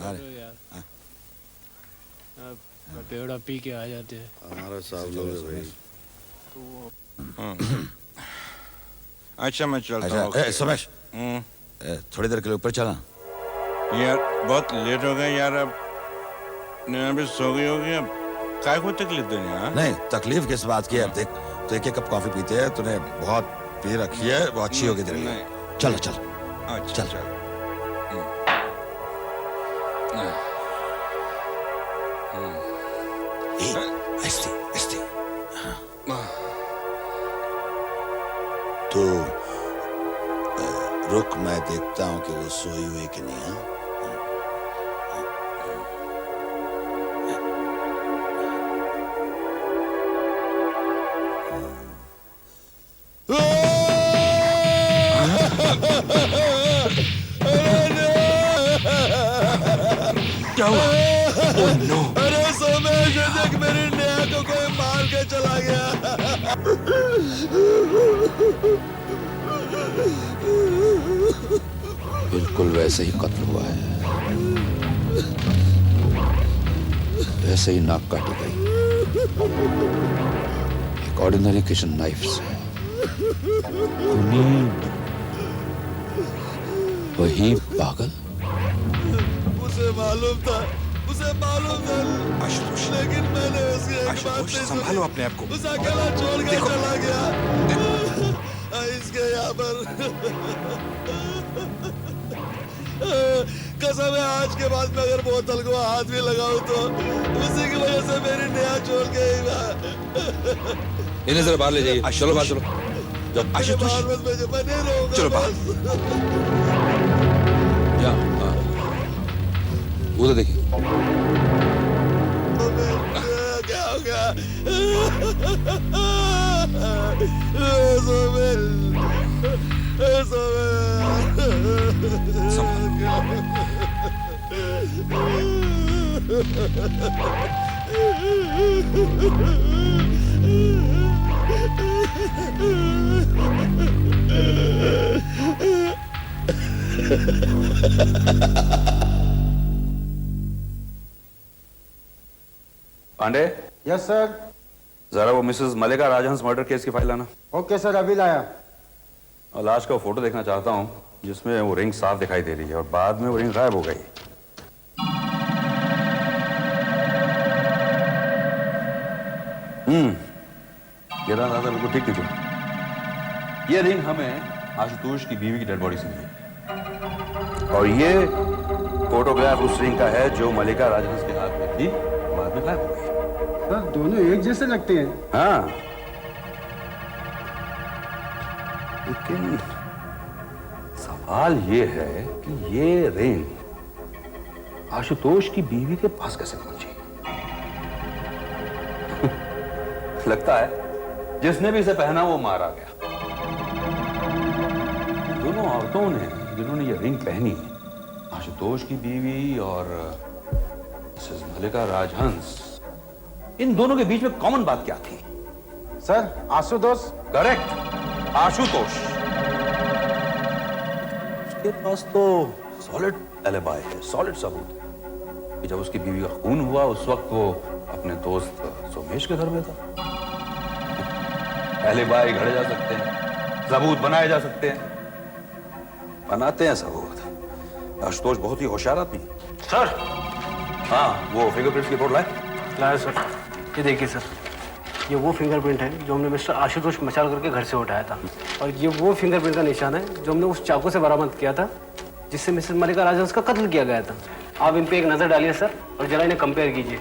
अरे यार, पेड़ा पी के आ जाते हैं। हमारा साहब लोग भाई। अच्छा मैं चलता हूँ। अच्छा, सोमेश, थोड़ी देर के लिए ऊपर चला। यार बहुत लेट हो गया यार, अब नैना भी सो गई होगी। अब काय को तकलीफ देनी है? नहीं, तकलीफ किस बात की है? देख, तो एक कप कॉफी पीते हैं, तूने बहुत पी रखी है, वो अच्छी होगी तेरे लिए। चलो चल। अच्छा चल। ऐसे तो रुक, मैं देखता हूँ कि वो सोई हुई कि नहीं। हाँ, क्या हुआ? Oh, no. अरे सोमेश, देख मेरी नेहा को कोई मार के चला गया। बिल्कुल वैसे ही कत्ल हुआ है, वैसे ही नाक काटी गई, एक ऑर्डिनरी किचन नाइफ से। वही पागल। उसे मालूम था, आशुतोष, लेकिन मैंने उसकी एक बात आशुतोष, संभालो अपने आप को। उसे अकेला छोड़ के चला गया। इसके यहाँ पर कसम है, आज के बाद में अगर बोतल को हाथ भी लगाऊं तो उसी की वजह से मेरी नेहा छोड़ के इन्हें जरा बाहर ले जाइए। चलो बाहर चलो। आशुतोष, मैं नहीं रहूंगा। चलो बाहर। उधर देखिए। क्या हो गया? पांडे। Yes sir. जरा वो Mrs Mallika Rajhans murder case की फाइल लाना। ओके सर, अभी लाया। और लाश का फोटो देखना चाहता हूँ जिसमें वो रिंग साफ दिखाई दे रही है और बाद में वो रिंग गायब हो गई। ये रहा दादा, बिल्कुल ठीक थी। ये रिंग हमें आशुतोष की बीवी की डेड बॉडी से मिली और ये फोटोग्राफ उस रिंग का है जो मलिका राजहंस के हाथ में थी, बाद में गायब हो गई। सर दोनों एक जैसे लगते हैं। हाँ, लेकिन सवाल ये है कि ये रिंग आशुतोष की बीवी के पास कैसे पहुंची? लगता है जिसने भी इसे पहना वो मारा गया। दोनों औरतों ने जिन्होंने ये रिंग पहनी, आशुतोष की बीवी और मिसेस मलिका राजहंस, इन दोनों के बीच में कॉमन बात क्या थी? सर आशुतोष। करेक्ट, आशुतोष। उसके पास तो सॉलिड एलिबाई है, सॉलिड सबूत कि जब उसकी बीवी का खून हुआ उस वक्त वो अपने दोस्त सोमेश के घर में था। एलिबाई घड़े जा सकते हैं, सबूत बनाए जा सकते हैं, बनाते हैं सबूत। आशुतोष बहुत ही होशियार आदमी है। सर। हाँ, वो फिंगरप्रिंट्स की रिपोर्ट लाए? लाया सर। ये देखिए सर, ये वो फिंगरप्रिंट है जो हमने मिस्टर आशुतोष मचाल करके घर से उठाया था, और ये वो फिंगरप्रिंट का निशान है जो हमने उस चाकू से बरामद किया था जिससे मिसेस मल्लिका राजहंस का कत्ल किया गया था। आप इन पे एक नजर डालिए सर, और जरा इन्हें कंपेयर कीजिए।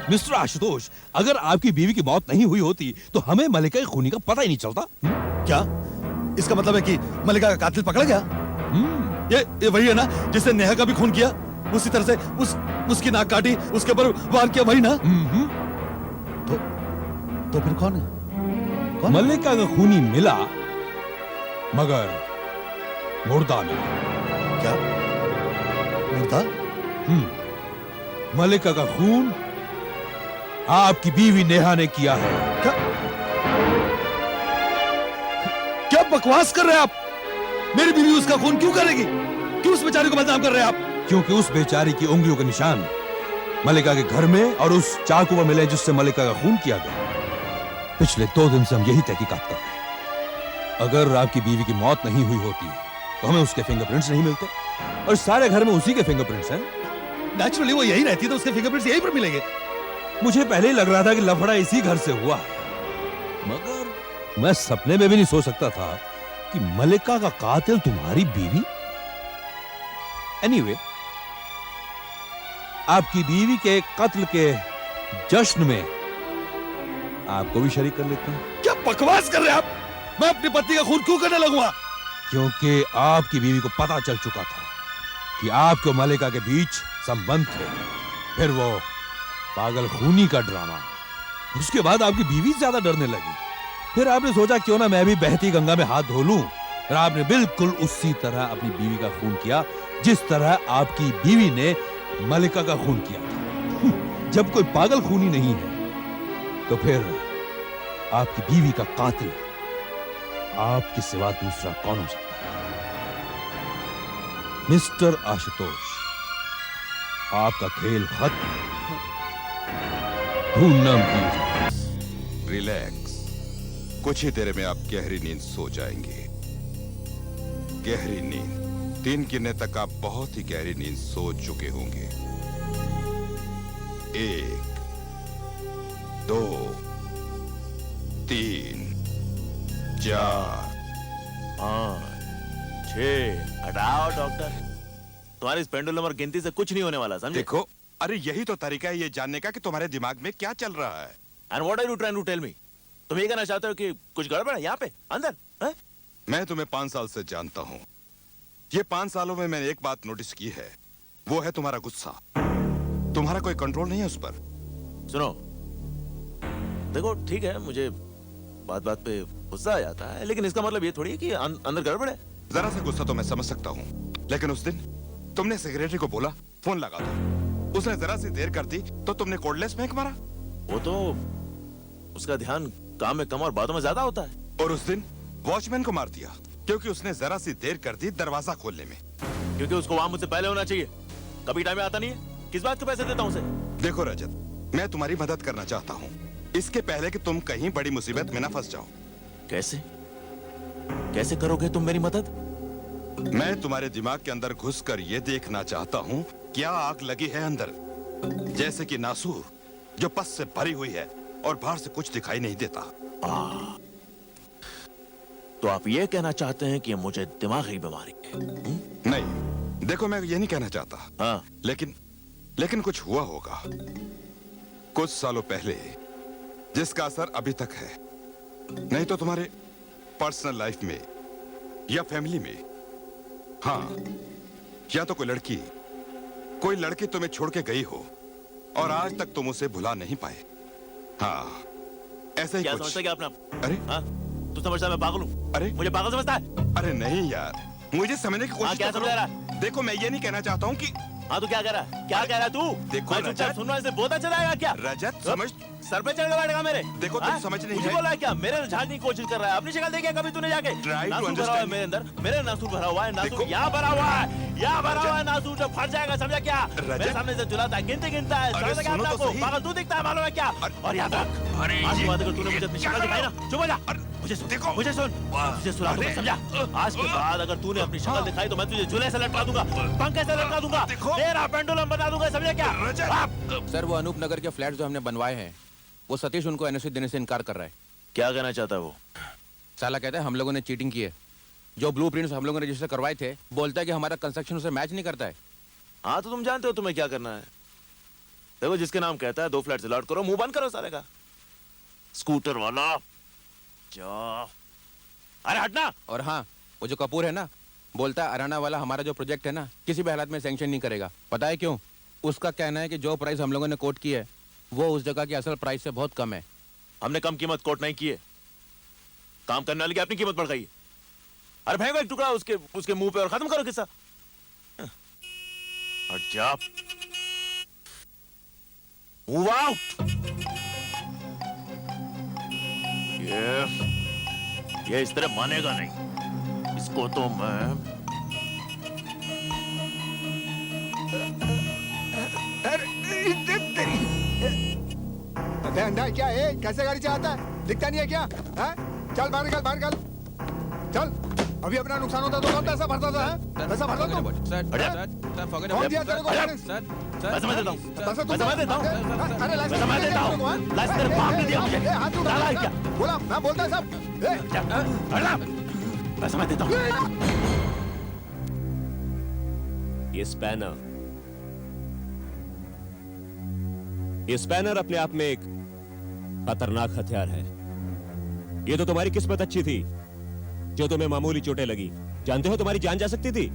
मिस्टर आशुतोष, अगर आपकी बीवी की मौत नहीं हुई होती तो हमें मल्लिका की खूनी का पता ही नहीं चलता। क्या इसका मतलब है कि मल्लिका का कातिल पकड़ा गया? ये वही है ना जिसने नेहा का भी खून किया, उसी तरह से उसकी नाक काटी, उसके ऊपर वार किया, वही ना? तो फिर कौन है? मल्लिका का खूनी मिला, मगर मुर्दा मिला। क्या मुर्दा? मल्लिका का खून आपकी बीवी नेहा ने किया है। क्या बकवास कर रहे हैं आप? मेरी बीवी उसका खून क्यों करेगी? क्यों उस बेचारी को बदनाम कर रहे हैं आप? क्योंकि उस बेचारी की उंगलियों के निशान मल्लिका के घर में और उस चाकू पर मिले जिससे मल्लिका का खून किया गया। पिछले 2 दिन से हम यही तहकीकात कर रहे हैं। अगर आपकी बीवी की मौत नहीं हुई होती तो हमें उसके फिंगरप्रिंट्स नहीं मिलते, और सारे घर में उसी के फिंगरप्रिंट्स हैं। नेचुरली वो यही रहती है तो उसके फिंगरप्रिंट्स यहीं पर मिलेंगे। मुझे पहले ही लग रहा था कि लफड़ा इसी घर से हुआ है, मगर मैं सपने में भी नहीं सोच सकता था कि मल्लिका का कातिल तुम्हारी बीवी। एनीवे, आपकी बीवी के कत्ल के जश्न में आपको भी शरीक कर लेते हैं। क्या बकवास कर रहे हैं आप? मैं अपनी पत्नी का खून क्यों करने लगूंगा? क्योंकि आपकी बीवी को पता चल चुका था कि आपके और मल्लिका के बीच संबंध थे। फिर वो पागल खूनी का ड्रामा, उसके बाद आपकी बीवी ज्यादा डरने लगी। फिर आपने सोचा क्यों ना मैं भी बहती गंगा में हाथ धो लूं, और आपने बिल्कुल उसी तरह अपनी बीवी का खून किया जिस तरह आपकी बीवी ने मल्लिका का खून किया था। जब कोई पागल खूनी नहीं है तो फिर आपकी बीवी का कातिल आपके सिवा दूसरा कौन हो सकता है? मिस्टर आशुतोष, आपका खेल खत्म। ढूंढना कीजिए। रिलैक्स, कुछ ही देर में आप गहरी नींद सो जाएंगे। गहरी नींद 3 गिनने तक आप बहुत ही गहरी नींद सो चुके होंगे। 1 2 3 4 5 6। हटाओ डॉक्टर, तुम्हारी इस पेंडुलम और गिनती से कुछ नहीं होने वाला, समझे? देखो, अरे यही तो तरीका है ये जानने का कि तुम्हारे दिमाग में क्या चल रहा है। And what are you trying to tell me? तुम ये कहना चाहते हो कि कुछ गड़बड़ है यहाँ पे अंदर? है? मैं तुम्हें 5 साल से जानता हूँ। ये 5 सालों में मैंने एक बात नोटिस की है, वो है तुम्हारा गुस्सा। तुम्हारा कोई कंट्रोल नहीं है उस पर। सुनो, देखो ठीक है, मुझे बात बात पे गुस्सा आ जाता है, लेकिन इसका मतलब ये थोड़ी है कि अंदर गड़बड़ है। जरा सा गुस्सा तो मैं समझ सकता हूँ, लेकिन उस दिन तुमने सेक्रेटरी को बोला फोन लगा दो, उसने जरा सी देर कर दी तो तुमने कोर्डलेस फेंक मारा। वो तो उसका ध्यान काम में कम और बातों में ज्यादा होता है। और उस दिन वॉचमैन को मार दिया क्योंकि उसने जरा सी देर कर दी दरवाजा खोलने में। क्योंकि उसको वहां मुझसे पहले होना चाहिए, कभी टाइम में आता नहीं है। किस बात के पैसे देता हूँ उसे? देखो रजत, मैं तुम्हारी मदद करना चाहता हूँ, इसके पहले कि तुम कहीं बड़ी मुसीबत में ना फंस जाओ। कैसे कैसे करोगे तुम मेरी मदद? मैं तुम्हारे दिमाग के अंदर घुसकर ये देखना चाहता हूँ क्या आग लगी है अंदर, जैसे कि नासूर जो पस से भरी हुई है और बाहर से कुछ दिखाई नहीं देता। तो आप ये कहना चाहते हैं कि मुझे दिमागी बीमारी है? नहीं, देखो मैं ये नहीं कहना चाहता। हाँ। लेकिन कुछ हुआ होगा। कुछ सालों पहले जिसका असर अभी तक है। नहीं तो तुम्हारे पर्सनल लाइफ में या फैमिली में, हाँ, या तो कोई लड़की तुम्हें छोड़ के गई हो और आज तक तुम उसे भुला नहीं पाए। हाँ, ऐसा ही क्या कुछ। समझता क्या अपना? अरे हाँ, तू समझता मैं पागल हूँ? अरे मुझे पागल समझता है? अरे नहीं यार, मुझे समझने की कोशिश क्या तो समझ करो। रहा? देखो, मैं ये नहीं कहना चाहता हूँ कि हाँ, तू क्या कह रहा है? क्या कह रहा है तू? देखो मैं चुपचाप रजत, सुनना, इससे बोलता चलाएगा क्या? रजत समझ, सर पे चढ़ के बैठेगा मेरे। देखो तुम समझ नहीं मुझे है। बोला है क्या? मेरे झाड़ने की कोशिश कर रहा है। अपनी शक्ल देखी है कभी तूने जाके? Try to नासूर भरा हुआ है understand. मेरे अंदर, मेरे नासूर भरा हुआ है। नासूर देखो। यहाँ भरा हुआ है, यहाँ भरा हुआ है नासूर, जो फट जाएगा, समझा क्या? मेरे सामने से चुलाता है, गिनता है, अरे समझा क्या सुनो तो आपको? सही। पागल तू दिखता है, मालूम है क्या? और यहाँ तक, आज के बाद अगर तूने मुझे अपनी शक्ल दिखाई ना, चुप हो जा। मुझे सुन, देखो। मुझे सुन, तुझे सुना दूंगा, समझा? आज के बाद अगर तूने अपनी शक्ल दिखाई तो मैं तुझे जूले से लटका दूंगा, पंखे से लटका दूंगा, तेरा पेंडुलम बता दूंगा, समझा क्या? सर, वो अनूप नगर के फ्लैट जो हमने बनवाए हैं, वो सतीश उनको एनओसी देने से इनकार कर रहा है। क्या कहना चाहता है वो? साला कहता है हम लोगों ने चीटिंग की है। जो ब्लूप्रिंट्स हम लोगों ने रजिस्टर करवाए थे, बोलता है कि हमारा कंस्ट्रक्शन उसे मैच नहीं करता है। हाँ, तो तुम जानते हो तुम्हें क्या करना है। देखो, जिसके नाम कहता है 2 फ्लैट से अलॉट करो, मुंह बंद करो सारे का। स्कूटर वाला जा, अरे हटना। और हाँ, वो जो कपूर है ना, बोलता है अराना वाला हमारा जो प्रोजेक्ट है ना, किसी भी हालत में सैंक्शन नहीं करेगा। पता है क्यों? उसका कहना है कि जो प्राइस हम लोगों ने कोट की है, वो उस जगह की असल प्राइस से बहुत कम है। हमने कम कीमत कोट नहीं की है, काम करने वाले की अपनी कीमत बढ़ गई है। अरे फेंको एक टुकड़ा उसके मुंह पे और खत्म करो किस्सा। हट जा, मूव आउट। ये इस तरह मानेगा नहीं, इसको तो मैं अबे अंधा क्या है? कैसे गाड़ी चलाता है? दिखता नहीं है क्या? है? चल बाहर निकल, बाहर निकल, चल। अभी अपना नुकसान होता तो कौन पैसा भरता था? पैसा भरता तो? कौन दिया तेरे को लाइसेंस? मैं समझ देता हूँ, पैसा मैं समझ देता हूँ, अरे मैं समझ देता हूँ। लाइसेंस तेरे बाप ने दिया मुझे। हाथ उठा, डाला है क्या? बोला मैं बोलता है सब। मैं समझ देता हूँ। ये स्पैनर अपने आप में एक खतरनाक हथियार है। ये तो तुम्हारी किस्मत अच्छी थी जो तुम्हें मामूली चोटें लगी। जानते हो, तुम्हारी जान जा सकती थी,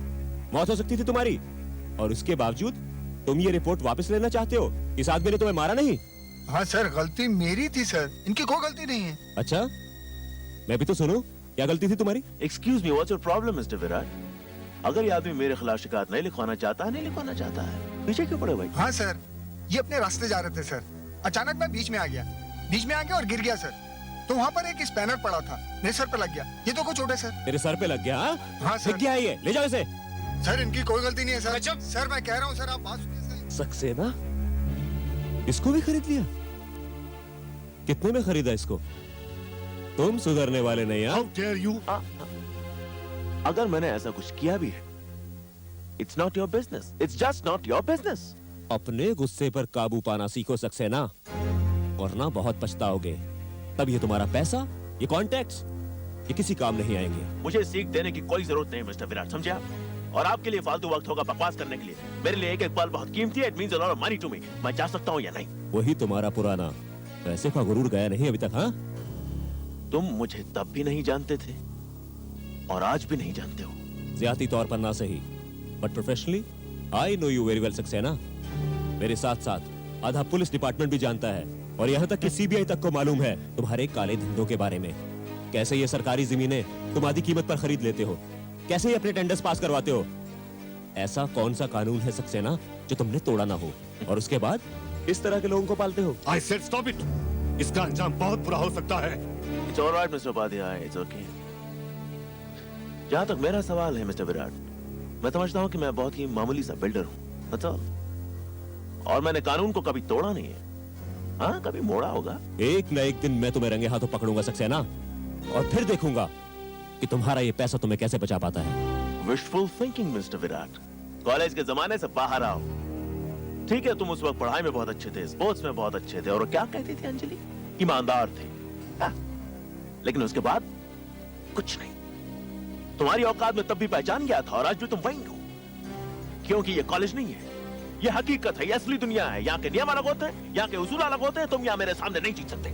मौत हो सकती थी तुम्हारी, और उसके बावजूद तुम ये रिपोर्ट वापस लेना चाहते हो। इस आदमी ने तुम्हें मारा नहीं। हाँ सर, गलती मेरी थी सर, इनकी कोई गलती नहीं है। अच्छा, मैं भी तो सुनूं, क्या गलती थी तुम्हारी? Excuse me, what's your problem mister Virat? अगर ये आदमी मेरे खिलाफ शिकायत नहीं लिखवाना चाहता है, नहीं लिखवाना चाहता है, पीछे क्यों पड़े भाई? हाँ सर, ये अपने रास्ते जा रहे थे सर, अचानक मैं बीच में आ गया और गिर गया सर। तो वहाँ पर एक स्पैनर पड़ा था, मेरे सर पे लग गया। ये तो कुछ छोटे सर। तेरे सर पे लग गया? हाँ सर। क्या है ये? ले जाओ इसे। सर इनकी कोई गलती नहीं है सर। सर मैं कह रहा हूँ सर, आप बात सुनिए। सक्सेना, इसको भी खरीद लिया? कितने में खरीदा इसको? तुम सुधरने वाले नहीं। How dare you? अगर मैंने ऐसा कुछ किया भी है, it's not your business, it's just not your business. अपने गुस्से पर काबू पाना सीखो सक्सेना, वरना बहुत पछताओगे। तब ये तुम्हारा पैसा, ये कॉन्टैक्ट्स, ये किसी काम नहीं आएंगे। मुझे सीख देने की कोई जरूरत नहीं मिस्टर विराट, समझे आप? और आपके लिए फालतू वक्त होगा बकवास करने के लिए। मेरे लिए एक एक पल बहुत कीमती है। It means a lot of money to me. मैं जा सकता हूँ या नहीं? वही तुम्हारा पुराना पैसे का गुरूर गया नहीं अभी तक। हाँ, तुम मुझे तब भी नहीं जानते थे और आज भी नहीं जानते हो। ज्यादा तौर पर ना सही, but professionally I know you very well Saxena. मेरे साथ साथ आधा पुलिस डिपार्टमेंट भी जानता है, और यहाँ तक कि सीबीआई तक को मालूम है तुम्हारे काले धंधों के बारे में। कैसे ये सरकारी जमीनें तुम आधी कीमत पर खरीद लेते हो, कैसे ये अपने टेंडर्स पास करवाते हो। ऐसा कौन सा कानून है सक्सेना जो तुमने तोड़ा ना हो, और उसके बाद इस तरह के लोगों को पालते हो? I said stop it. इसका अंजाम बहुत बुरा हो सकता है। It's all right, Mr. Upadhyay, it's okay. जहाँ तक मेरा सवाल है मिस्टर विराट, मैं समझता हूँ कि मैं बहुत ही मामूली सा बिल्डर हूँ, that's all. और मैंने कानून को कभी तोड़ा नहीं है। हाँ, कभी मोड़ा होगा। एक न एक दिन मैं तुम्हें रंगे हाथों पकड़ूंगा सक्सेना, और फिर देखूंगा कि तुम्हारा ये पैसा तुम्हें कैसे बचा पाता है। Wishful thinking mister Virat. College के जमाने से बाहर आओ। ठीक है, तुम उस वक्त पढ़ाई में बहुत अच्छे थे, स्पोर्ट्स में बहुत अच्छे थे, और क्या कहती थी अंजलि? ईमानदार थे। हाँ। लेकिन उसके बाद कुछ नहीं। तुम्हारी औकात में तब भी पहचान गया था, और आज भी तुम वही हो। क्योंकि ये कॉलेज नहीं है, ये हकीकत है, ये असली दुनिया है। यहाँ के नियम अलग होते हैं, यहाँ के उसूल अलग होते हैं। तुम यहाँ मेरे सामने नहीं जीत सकते।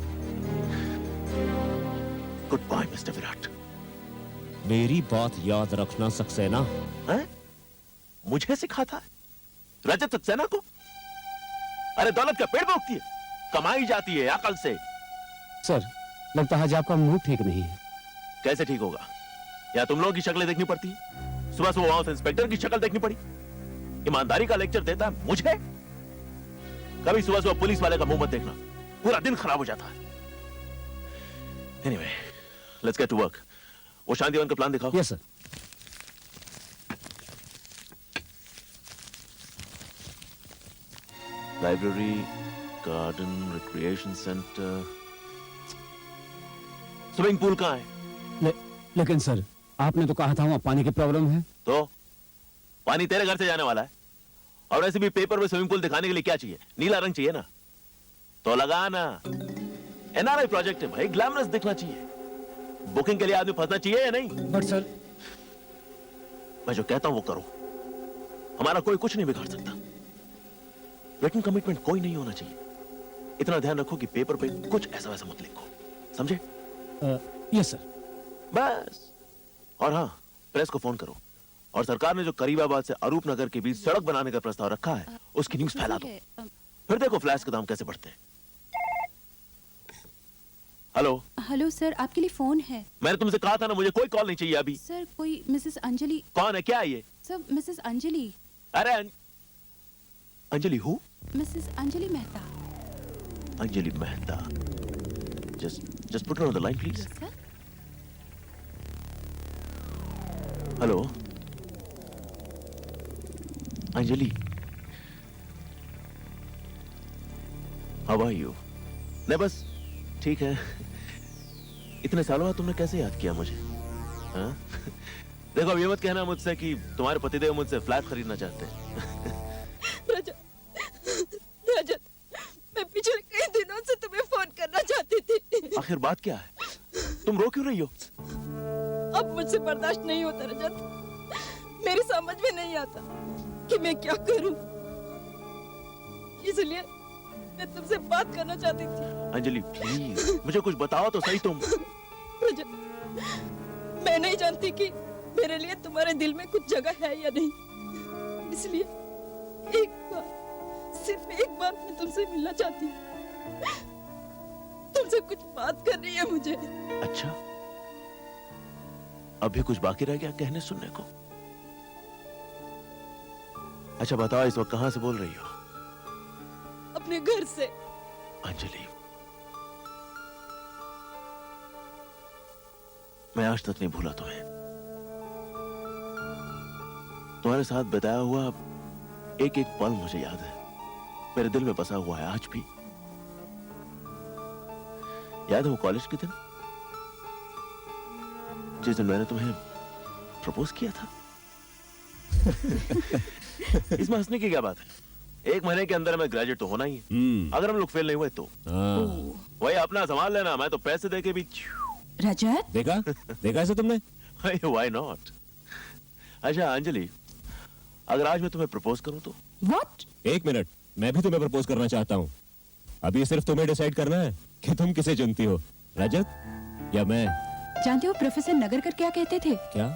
Good bye mister Virat. मेरी बात याद रखना सक्सेना। हैं? मुझे सिखाता है रजत सक्सेना को? अरे दौलत का पेड़ पे उगती है, कमाई जाती है अकल से। सर लगता है आज आपका मूड ठीक नहीं है। कैसे ठीक होगा? या तुम लोगों की शक्लें देखनी पड़ती है? सुबह सुबह वहां से इंस्पेक्टर की शक्ल देखनी पड़ी। ईमानदारी का लेक्चर देता है मुझे। कभी सुबह सुबह पुलिस वाले का मुंह मत देखना, पूरा दिन खराब हो जाता है। Anyway, let's get to work. वो शांतिवन का प्लान दिखाओ। Yes sir. Library, garden, recreation centre, swimming pool कहाँ है? लेकिन सर आपने तो कहा था वहां पानी की प्रॉब्लम है। तो पानी तेरे घर से जाने वाला है, और वैसे भी पेपर में स्विमिंग पूल दिखाने के लिए क्या चाहिए? नीला रंग चाहिए ना, तो लगा ना। एनआरआई प्रोजेक्ट है भाई, ग्लैमरस दिखना चाहिए। बुकिंग के लिए आदमी फंसना चाहिए या नहीं? बट सर, मैं जो कहता हूं वो करो, हमारा कोई कुछ नहीं बिगाड़ सकता। रिटन कमिटमेंट कोई नहीं होना चाहिए। इतना ध्यान रखो कि पेपर पे कुछ ऐसा वैसा मत लिखो, समझे? Yes sir. बस। और हाँ, प्रेस को फोन करो, और सरकार ने जो करीबाबाद से अरूप नगर के बीच सड़क बनाने का प्रस्ताव रखा है उसकी न्यूज फैला दो। फिर देखो फ्लैश के दाम कैसे बढ़ते हैं। हेलो। हेलो सर, आपके लिए फोन है। मैंने तुमसे कहा था ना, मुझे कोई कॉल नहीं चाहिए अभी। सर कोई मिसेस अंजलि। कौन है, क्या है ये? Sir Mrs Anjali. अरे अंजलि हूँ? Mrs Anjali Mehta. Anjali Mehta. Just put her on the line please. Hello Anjali, how are you? नहीं बस ठीक है। इतने सालों बाद तुमने कैसे याद किया मुझे? हाँ? देखो अब ये मत कहना मुझसे कि तुम्हारे पतिदेव मुझसे फ्लैट खरीदना चाहते हैं। रजत, मैं पिछले कई दिनों से तुम्हें फोन करना चाहती थी। आखिर बात क्या है? तुम रो क्यों रही हो? अब मुझसे बर्दाश्त नहीं होता रजत। मेरी समझ में नहीं आता कि मैं क्या करूं, इसलिए मैं तुमसे बात करना चाहती थी। अंजलि प्लीज मुझे कुछ बताओ तो सही तुम। रजत, मैं नहीं जानती कि मेरे लिए तुम्हारे दिल में कुछ जगह है या नहीं, इसलिए एक बार, सिर्फ एक बार मैं तुमसे मिलना चाहती हूँ। तुमसे कुछ बात करनी है मुझे। अच्छा, अभी कुछ बाकी रह गया कहने सुनने को? अच्छा बताओ, इस वक्त कहां से बोल रही हो? अपने घर से। अंजलि, मैं आज तक नहीं भूला तुम्हें। तुम्हारे साथ बिताया हुआ एक एक पल मुझे याद है, मेरे दिल में बसा हुआ है आज भी। याद है वो कॉलेज के दिन, जिस दिन मैंने तुम्हें प्रपोज किया था? इसमें हंसने की क्या बात है? 1 महीने के अंदर हमें ग्रेजुएट तो होना ही है। अगर हम लोग फेल नहीं हुए तो वही अपना संभाल लेना, मैं तो पैसे देके भी। रजत, देखा ऐसे तुमने? Why not? अच्छा अंजलि, अगर आज मैं तुम्हें प्रपोज करूं तो? व्हाट? 1 मिनट, मैं भी तुम्हें प्रपोज करना चाहता हूँ। अभी सिर्फ तुम्हें डिसाइड करना है कि तुम किसे चुनती हो, रजत या मैं। जानते हो प्रोफेसर नगरकर क्या कहते थे? क्या?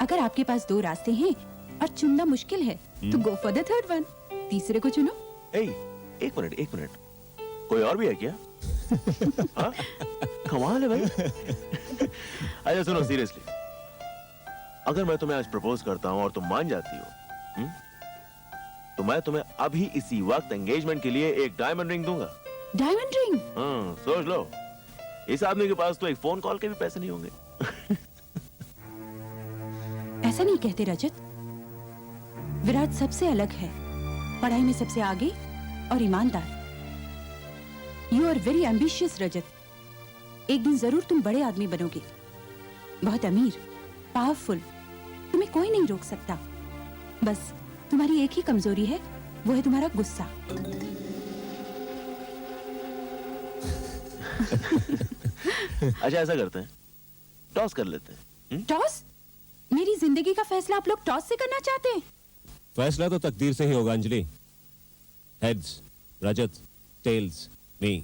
अगर आपके पास 2 रास्ते हैं और चुनना मुश्किल है तो go for the third one, तीसरे को चुनो। एक मिनट, कोई और भी है क्या? हाँ? कमाल है भाई। अच्छा सुनो सीरियसली, अगर मैं तुम्हें आज प्रपोज करता हूँ और तुम मान जाती हो, तो मैं तुम्हें अभी इसी वक्त एंगेजमेंट के लिए एक डायमंड रिंग दूंगा। Diamond ring? हाँ, सोच लो, इस आदमी के पास तो एक फोन कॉल के भी पैसे नहीं होंगे। ऐसा नहीं कहते रजत। विराट सबसे अलग है, पढ़ाई में सबसे आगे और ईमानदार। यू आर वेरी एम्बिशियस रजत। एक दिन जरूर तुम बड़े आदमी बनोगे, बहुत अमीर, पावरफुल। तुम्हें कोई नहीं रोक सकता। बस तुम्हारी एक ही कमजोरी है, वो है तुम्हारा गुस्सा। अच्छा ऐसा करते हैं, टॉस कर लेते हैं। टॉस? मेरी जिंदगी का फैसला आप लोग टॉस से करना चाहते हैं? फैसला तो तकदीर से ही होगा अंजलि। हेड्स रजत, टेल्स मी।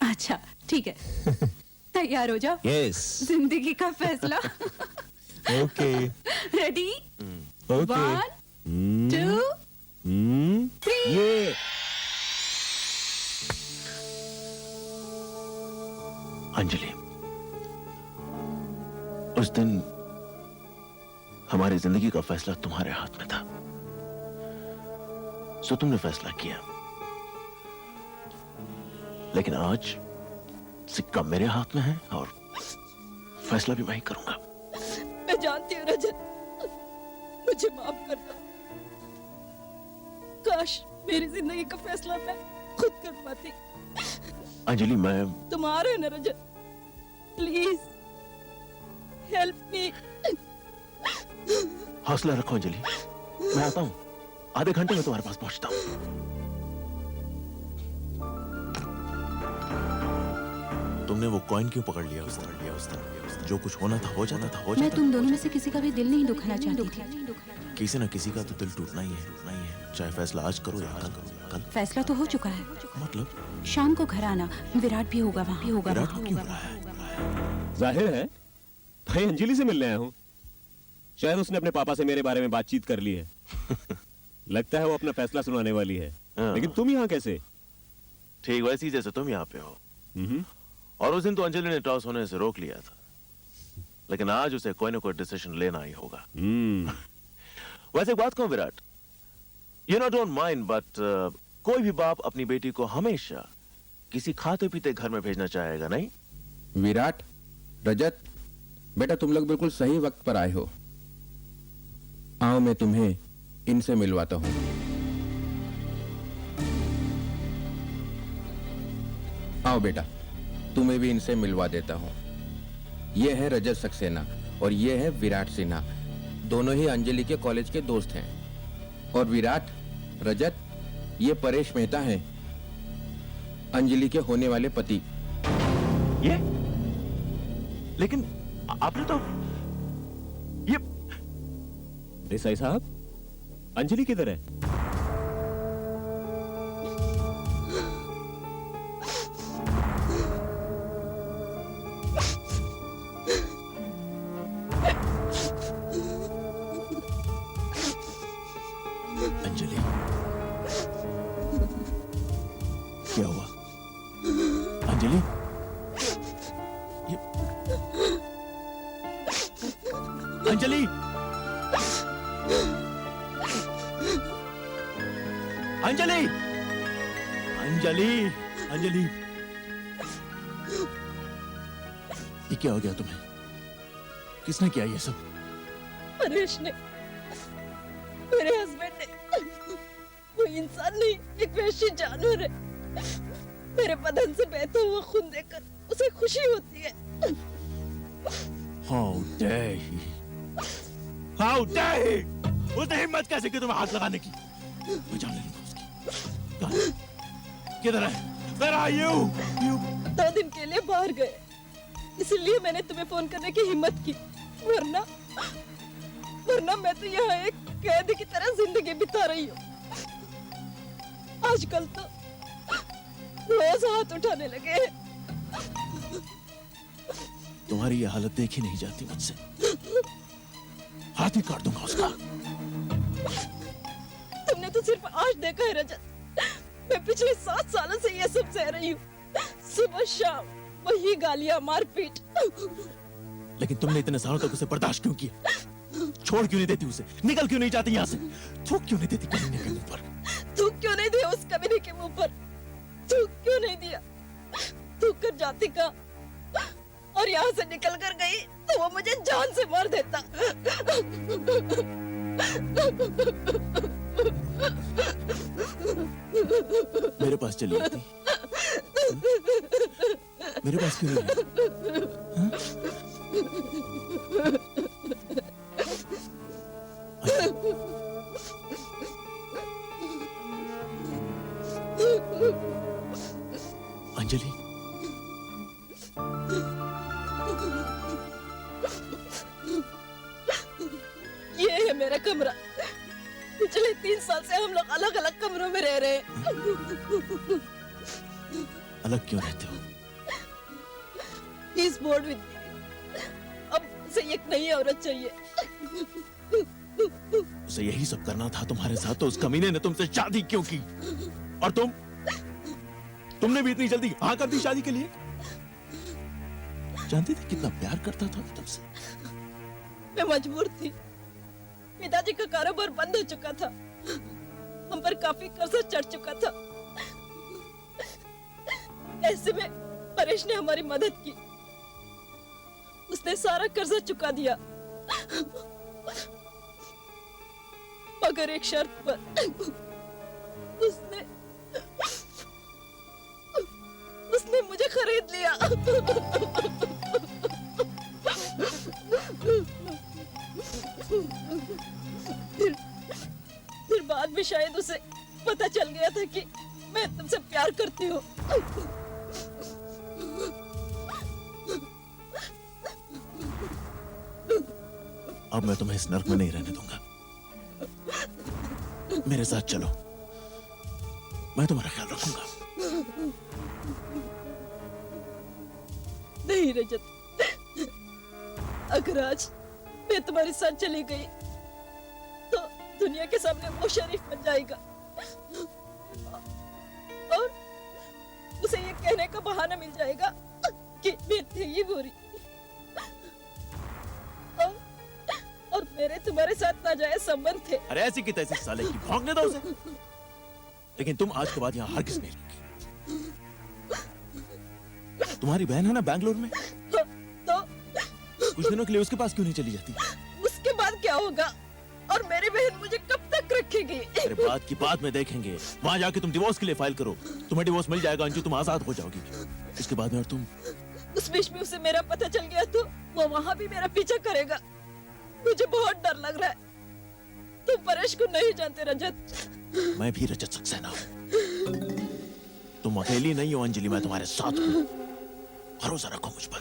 अच्छा ठीक है। तैयार हो जाओ। यस। जिंदगी का फैसला। ओके। रेडी? ओके। 1 2 3। ये अंजलि, उस दिन हमारी जिंदगी का फैसला तुम्हारे हाथ में था, सो तुमने फैसला किया। लेकिन आज सिक्का मेरे हाथ में है और फैसला भी मैं ही करूंगा। मैं जानती हूँ रजत, मुझे माफ कर दो। काश मेरी जिंदगी का फैसला मैं खुद कर पाती। अंजलि, मैं तुम आ रहे हो ना रजत? Please help me. हौसला रखो अंजलि, मैं आता हूं। आधे घंटे में तुम्हारे पास पहुंचता हूं। तुमने वो कॉइन क्यों पकड़ लिया उस दिन? जो कुछ होना था हो जाता था, मैं तुम दोनों में से किसी का भी दिल नहीं दुखाना चाहती थी। किसी ना किसी का तो दिल टूटना ही है, चाहे फैसला आज करो या कल। फैसला तो हो चुका है। मतलब शाम को घर आना, विराट भी होगा वहाँ। विराट को क्यों बुलाया? जाहिर है भाई अंजलि से मिलने आया हूँ। शायद उसने अपने पापा से मेरे बारे में बातचीत कर ली है। लगता है वो अपना फैसला सुनाने वाली है। लेकिन तुम यहाँ कैसे? ठीक वैसी जैसे तुम यहाँ पे हो। और उस दिन तो अंजलि ने टॉस होने से रोक लिया था, लेकिन आज उसे कोई ना कोई डिसीजन लेना ही होगा। वैसे एक बात कहूं Virat, you know don't mind, but कोई भी बाप अपनी बेटी को हमेशा किसी खाते पीते घर में भेजना चाहेगा, नहीं? विराट, रजत, बेटा तुम लोग बिल्कुल सही वक्त पर आए हो। आओ मैं तुम्हें इनसे मिलवाता हूं। आओ बेटा, तुम्हें भी इनसे मिलवा देता हूं। ये है रजत सक्सेना और ये है विराट सिन्हा। दोनों ही अंजलि के कॉलेज के दोस्त हैं। और विराट, रजत, ये परेश मेहता हैं, अंजलि के होने वाले पति। ये? लेकिन आपने तो ये देसाई साहब, अंजलि किधर है? अंजलि, क्या हुआ? अंजलि, अंजलि, अंजलि, अंजलि, अंजलि, ये क्या हो गया तुम्हें? किसने किया ये सब? परेश ने, मेरे हस्बैंड ने। वो इंसान नहीं, एक वैश्य जानवर है। मेरे बदन से बहता हुआ खून देखकर उसे खुशी होती है। How dare he? How dare he? उसने हिम्मत कैसे की तुम्हें हाथ लगाने की? मैं जान लूंगा उसकी। कहाँ? किधर है? Where are you? 2 दिन के लिए बाहर गए, इसलिए मैंने तुम्हें फोन करने की हिम्मत की। वरना मैं तो यहाँ एक कैदी की तरह जिंदगी बिता रही हूँ। आजकल तो रोज हाथ उठाने लगे हैं। तुम्हारी ये हालत देखी नहीं जाती मुझसे। हाथ ही काट दूंगा उसका। तुमने तो सिर्फ आज देखा है रजत। मैं पिछले 7 सालों से ये सब सह रही हूँ। सुबह शाम वही गालियां, मारपीट। लेकिन तुमने इतने सालों तक उसे बर्दाश्त क्यों किया? छोड़ क्यों नहीं देती उसे? निकल क्यों नहीं जाती यहाँ से? थूक क्यों नहीं देती कमीने के मुंह पर? थूक क्यों नहीं दिया उस कमीने के मुंह पर? थूक क्यों नहीं दिया? थूक कर जाती का और यहाँ से निकल कर गई तो वो मुझे जान से मार देता। मेरे पास चली आती। मेरे पास क्यों नहीं? अंजलि, ये है मेरा कमरा। पिछले 3 साल से हम लोग अलग अलग कमरों में रह रहे हैं। अलग क्यों रहते हो? He is board with me. अब उसे एक नई औरत चाहिए। उसे यही सब करना था तुम्हारे साथ, तो उस कमीने ने तुमसे शादी क्यों की? और तुमने भी इतनी जल्दी हाँ कर दी शादी के लिए? जानती थी कितना प्यार करता था तुमसे। मैं मजबूर थी, पिताजी का कारोबार बंद हो चुका था, हम पर काफी कर्जा चढ़ चुका था। ऐसे में परेश ने हमारी मदद की, उसने सारा कर्जा चुका दिया, मगर एक शर्त पर। उसने मुझे खरीद लिया। फिर बाद में शायद उसे पता चल गया था कि मैं तुमसे प्यार करती हूँ। अब मैं तुम्हें इस नर्क में नहीं रहने दूंगा। मेरे साथ चलो, मैं तुम्हारा ख्याल रखूंगा। नहीं रजत, अगर आज मैं तुम्हारे साथ चली गई तो दुनिया के सामने वो शरीफ बन जाएगा और उसे ये कहने का बहाना मिल जाएगा कि मैं थी ही बुरी और मेरे तुम्हारे साथ नाजायज संबंध थे। अरे ऐसी की तैसी साले की, भौंकने दो उसे। लेकिन तुम आज के बाद यहाँ हरगिज़ नहीं रहोगी। तुम्हारी बहन है ना बैंगलोर में, तो कुछ दिनों के लिए उसके पास क्यों नहीं चली जाती? उसके बाद क्या होगा और मेरी बहन मुझे कब तक रखेगी? अरे बात की बात में देखेंगे। वहाँ जाके तुम डिवोर्स के लिए फाइल करो, तुम्हें डिवोर्स मिल जाएगा अंजू, तुम आजाद हो जाओगी। इसके बाद में और तुम उस बीच में उसे मेरा पता चल गया तो वो वहाँ भी मेरा पीछा करेगा। मुझे बहुत डर लग रहा है। तुम परेश को नहीं जानते रजत। मैं भी रजत सक्सेना हूँ। तुम अकेली नहीं हो अंजलि, मैं तुम्हारे साथ हूँ। भरोसा रखो मुझ पर।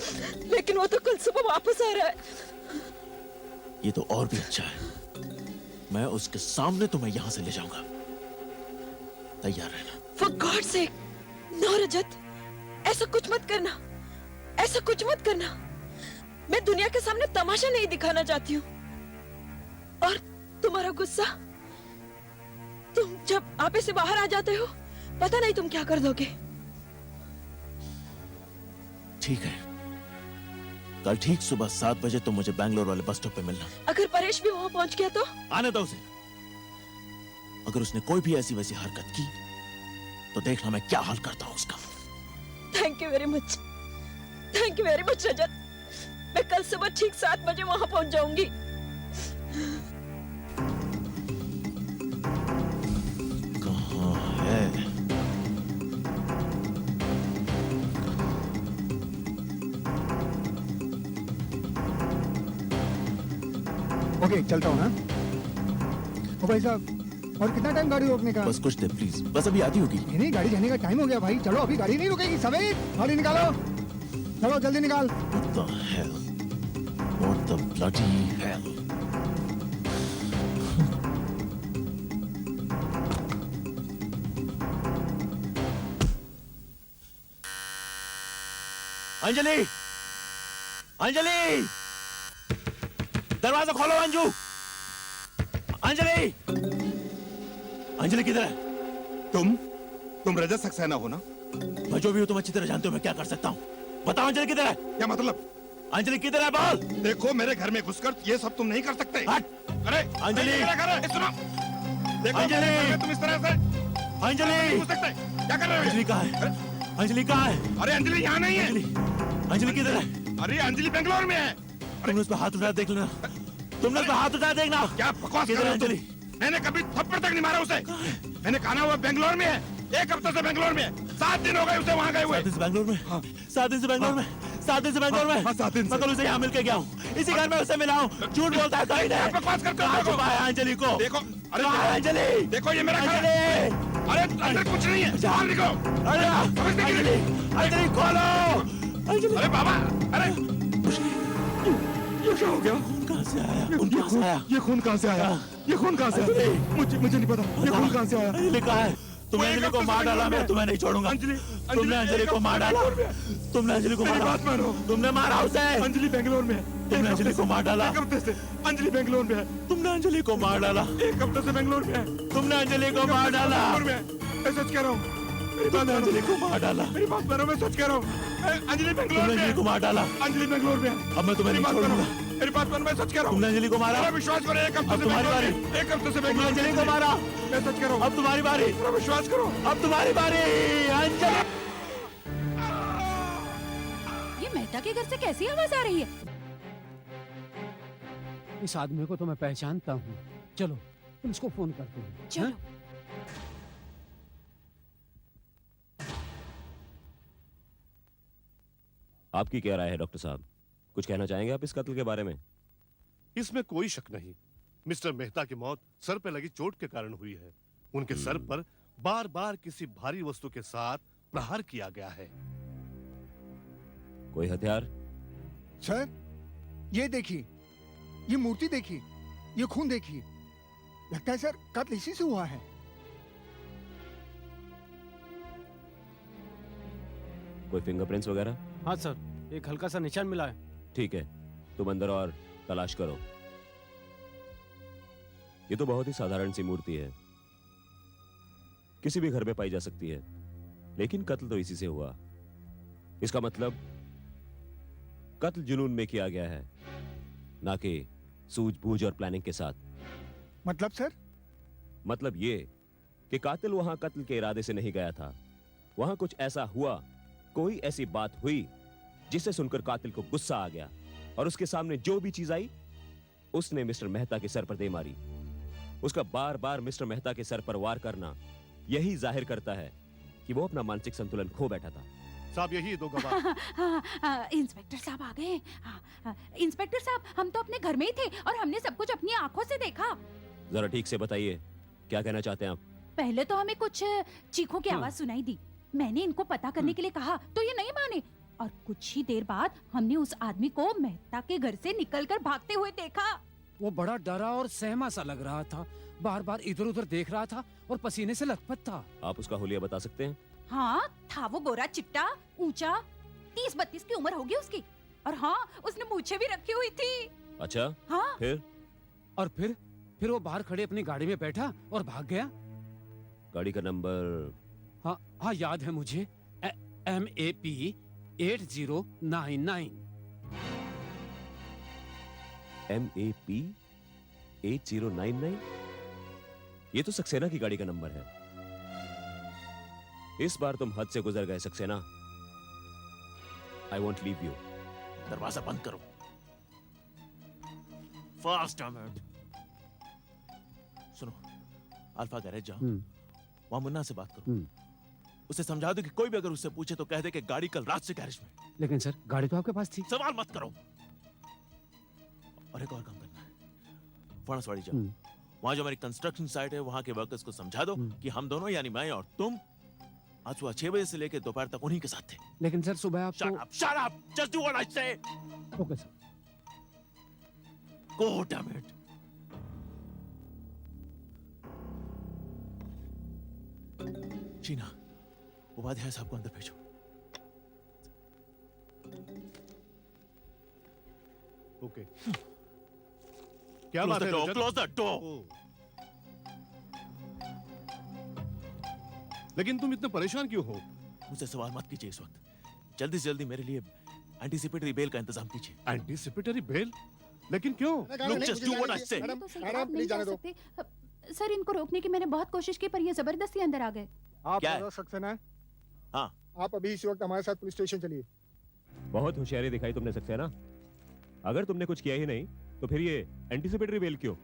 लेकिन वो तो कल सुबह वापस आ रहा है। ये तो और भी अच्छा है। मैं उसके सामने तुम्हें यहाँ से ले जाऊंगा। तैयार रहना। For God's sake, no रजत, ऐसा कुछ मत करना, ऐसा कुछ मत करना। मैं दुनिया के सामने तमाशा नहीं दिखाना चाहती हूँ। और तुम्हारा गुस्सा, तुम जब आपे से बाहर आ जाते हो, पता नहीं तुम क्या कर दोगे। ठीक है, कल ठीक सुबह 7 बजे तुम मुझे बैंगलोर वाले बस स्टॉप पे मिलना। अगर परेश भी वहां पहुंच गया तो? आने दो उसे। अगर उसने कोई भी ऐसी वैसी हरकत की तो देखना मैं क्या हाल करता हूँ उसका। Thank you very much, thank you very much Rajat. मैं कल सुबह ठीक 7 बजे वहां पहुंच जाऊंगी। कहाँ है? ओके, चलता हूँ ना। ओ भाई साहब, और कितना टाइम गाड़ी रोकने का? बस कुछ देर प्लीज, बस अभी आती होगी। नहीं, गाड़ी जाने का टाइम हो गया भाई। चलो, अभी गाड़ी नहीं रुकेगी। सवेर गाड़ी निकालो, चलो जल्दी निकाल। What the hell? What the bloody hell? Anjali, Anjali, दरवाजा खोलो अंजू। अंजलि, अंजलि किधर है? तुम रजत सक्सेना हो ना? मैं जो भी हूँ तुम अच्छी तरह जानते हो मैं क्या कर सकता हूँ। बताओ अंजलि किधर है? क्या मतलब? अंजलि किधर है बोल? देखो, मेरे घर में घुसकर ये सब तुम नहीं कर सकते। अरे अंजलि, सुनो, देखो अंजलि, तुम इस तरह से अंजलि घुस सकते। क्या कर रहे हो? अंजलि कहाँ है? अंजलि कहाँ है? अरे अंजलि यहाँ नहीं है। अंजलि किधर है? अरे अंजलि बेंगलोर में है। तुमने उस पर हाथ उठाया देख लेना। तुमने उस पर हाथ उठाया देखना। क्या बकवास कर रहे हो अंजलि? मैंने कभी थप्पड़ तक नहीं मारा उसे। मैंने कहा ना वो बेंगलोर में है। 1 हफ्ते से बेंगलोर में है। 7 दिन हो गए उसे वहाँ गए हुए। 7 दिन से बेंगलोर में? 7 दिन से बेंगलोर में? 7 दिन से बेंगलोर में? 7 दिन से। मैं कल उसे यहाँ मिलकर गया हूँ। इसी घर में उसे मिला हूँ। झूठ बोलता है कहीं नहीं। बकवास करते हो। कहाँ छुपा है अंजलि को? देखो, अरे अंजलि, देखो ये मेरा घर है। अरे अंदर कुछ नहीं है। बाहर निकलो। अरे अंजलि, अंजलि खोलो। अरे बाबा, अरे ये क्या हो गया? खून कहाँ से आया? खून कहाँ से आया? ये खून कहाँ से आया? ये खून कहाँ से आया? मुझे नहीं पता। ये खून कहाँ से आया? अंजलि कहाँ है? तुमने अंजलि को मार डाला, मैं तुम्हें नहीं छोड़ूंगा। तुमने अंजलि को मार डाला, तुमने अंजलि को मारा, तुमने मारा उसे। अंजलि बेंगलोर में है। तुमने अंजलि को मार डाला। एक हफ्ते से अंजलि बेंगलोर में है। तुमने अंजलि को मार डाला। एक हफ्ते से बेंगलोर में है। तुमने अंजलि को मार डाला। मैं सच कह रहा हूँ। तुमने अंजलि को मार डाला। मेरी बात मानो, मैं सच कह रहा हूँ। अंजलि बेंगलोर में है। अंजलि को मार डाला। अंजलि बेंगलोर में है। अब मैं तुम्हें नहीं छोड़ूंगा। मेरी बात मानो, मैं सच कह रहा हूँ। तुमने अंजलि को मारा। विश्वास करो, एक हफ्ते अब से तुम्हारी बारी। एक हफ्ते से तुमने अंजलि को मारा। मैं सच कह रहा हूँ। अब तुम्हारी बारी। विश्वास करो, अब तुम्हारी बारी। अंजलि, ये मेहता के घर से कैसी आवाज आ रही है? इस आदमी को तो मैं पहचानता हूँ। चलो पुलिस को फोन करते हैं। चलो। आपकी क्या राय है डॉक्टर साहब? कुछ कहना चाहेंगे आप इस कत्ल के बारे में? इसमें कोई शक नहीं, मिस्टर मेहता की मौत सर पे लगी चोट के कारण हुई है। उनके सर पर बार बार किसी भारी वस्तु के साथ प्रहार किया गया है। कोई हथियार? सर, ये देखिए, ये मूर्ति देखिए, ये खून देखिए। लगता है सर कत्ल इसी से हुआ है। कोई फिंगरप्रिंट्स वगैरह? हाँ सर, एक हल्का सा निशान मिला है। ठीक है, तुम अंदर और तलाश करो। ये तो बहुत ही साधारण सी मूर्ति है, किसी भी घर में पाई जा सकती है, लेकिन कत्ल तो इसी से हुआ। इसका मतलब कत्ल जुनून में किया गया है, ना कि सूझबूझ और प्लानिंग के साथ। मतलब सर? मतलब ये कि कातिल वहां कत्ल के इरादे से नहीं गया था। वहां कुछ ऐसा हुआ, कोई ऐसी बात हुई जिसे सुनकर कातिल को गुस्सा आ गया और उसके सामने जो भी चीज आई उसने मिस्टर मेहता के सर पर दे मारी। उसका बार बार मिस्टर मेहता के सर पर वार करना यही जाहिर करता है कि वो अपना मानसिक संतुलन खो बैठा था। साहब, यही दो गवाह। इंस्पेक्टर साहब आ गए। इंस्पेक्टर साहब, हम तो अपने घर में ही थे और हमने सब कुछ अपनी आंखों से देखा। जरा ठीक से बताइए, क्या कहना चाहते हैं आप? पहले तो हमें कुछ चीखों की आवाज सुनाई दी। मैंने इनको पता करने के लिए कहा तो ये नहीं माने, और कुछ ही देर बाद हमने उस आदमी को मेहता के घर से निकलकर भागते हुए देखा। वो बड़ा डरा और सहमा सा लग रहा था, बार बार इधर उधर देख रहा था और पसीने से लथपथ था। आप उसका हुलिया बता सकते हैं? हाँ, था वो गोरा चिट्टा, ऊंचा, 30-32 की उम्र होगी उसकी, और हाँ, उसने मूछें भी रखी हुई थी। अच्छा, हाँ। फिर? और फिर वो बाहर खड़े अपनी गाड़ी में बैठा और भाग गया। गाड़ी का नंबर? हाँ याद है मुझे, MAP 8099। MAP 8099? ये तो सक्सेना की गाड़ी का नंबर है। इस बार तुम हद से गुजर गए Saxena. I won't leave you. दरवाजा बंद करो। फास्ट अहमद। सुनो, अल्फा गैरेज जाओ, वहां मुन्ना से बात करो। उसे समझा दो कि कोई भी अगर उससे पूछे तो कह दे कि गाड़ी कल रात से गैरेज में। लेकिन सर, गाड़ी तो आपके पास थी। सवाल मत करो। और एक और काम करना है, फणसवाड़ी जाओ, वहां जो हमारी कंस्ट्रक्शन साइट है वहां के वर्कर्स को समझा दो कि हम दोनों यानी मैं और तुम आज सुबह 6 बजे से लेकर दोपहर तक उन्हीं के साथ थे। लेकिन सर सुबह आपको... Shut up! Just do what I say! Okay sir. Go, damn it! Sheena, Upadhyay साहब को अंदर भेजो। ओके। क्या बात है? Close the door! लेकिन तुम इतने परेशान क्यों हो? मुझसे सवाल मत कीजिए इस वक्त। जल्दी से जल्दी मेरे लिए एंटीसिपेटरी बेल का इंतजाम कीजिए। Anticipatory bail? लेकिन क्यों? Look, just do what I say. आप नहीं जाने दो। सर, इनको रोकने की मैंने बहुत कोशिश की पर ये जबरदस्ती अंदर आ गए। आप सक्सेना है? हाँ। आप अभी इसी वक्त हमारे साथ पुलिस स्टेशन चलिए। बहुत होशियारी दिखाई तुमने सक्सेना। अगर तुमने कुछ किया ही नहीं तो फिर ये एंटीसिपेटरी बेल क्यों?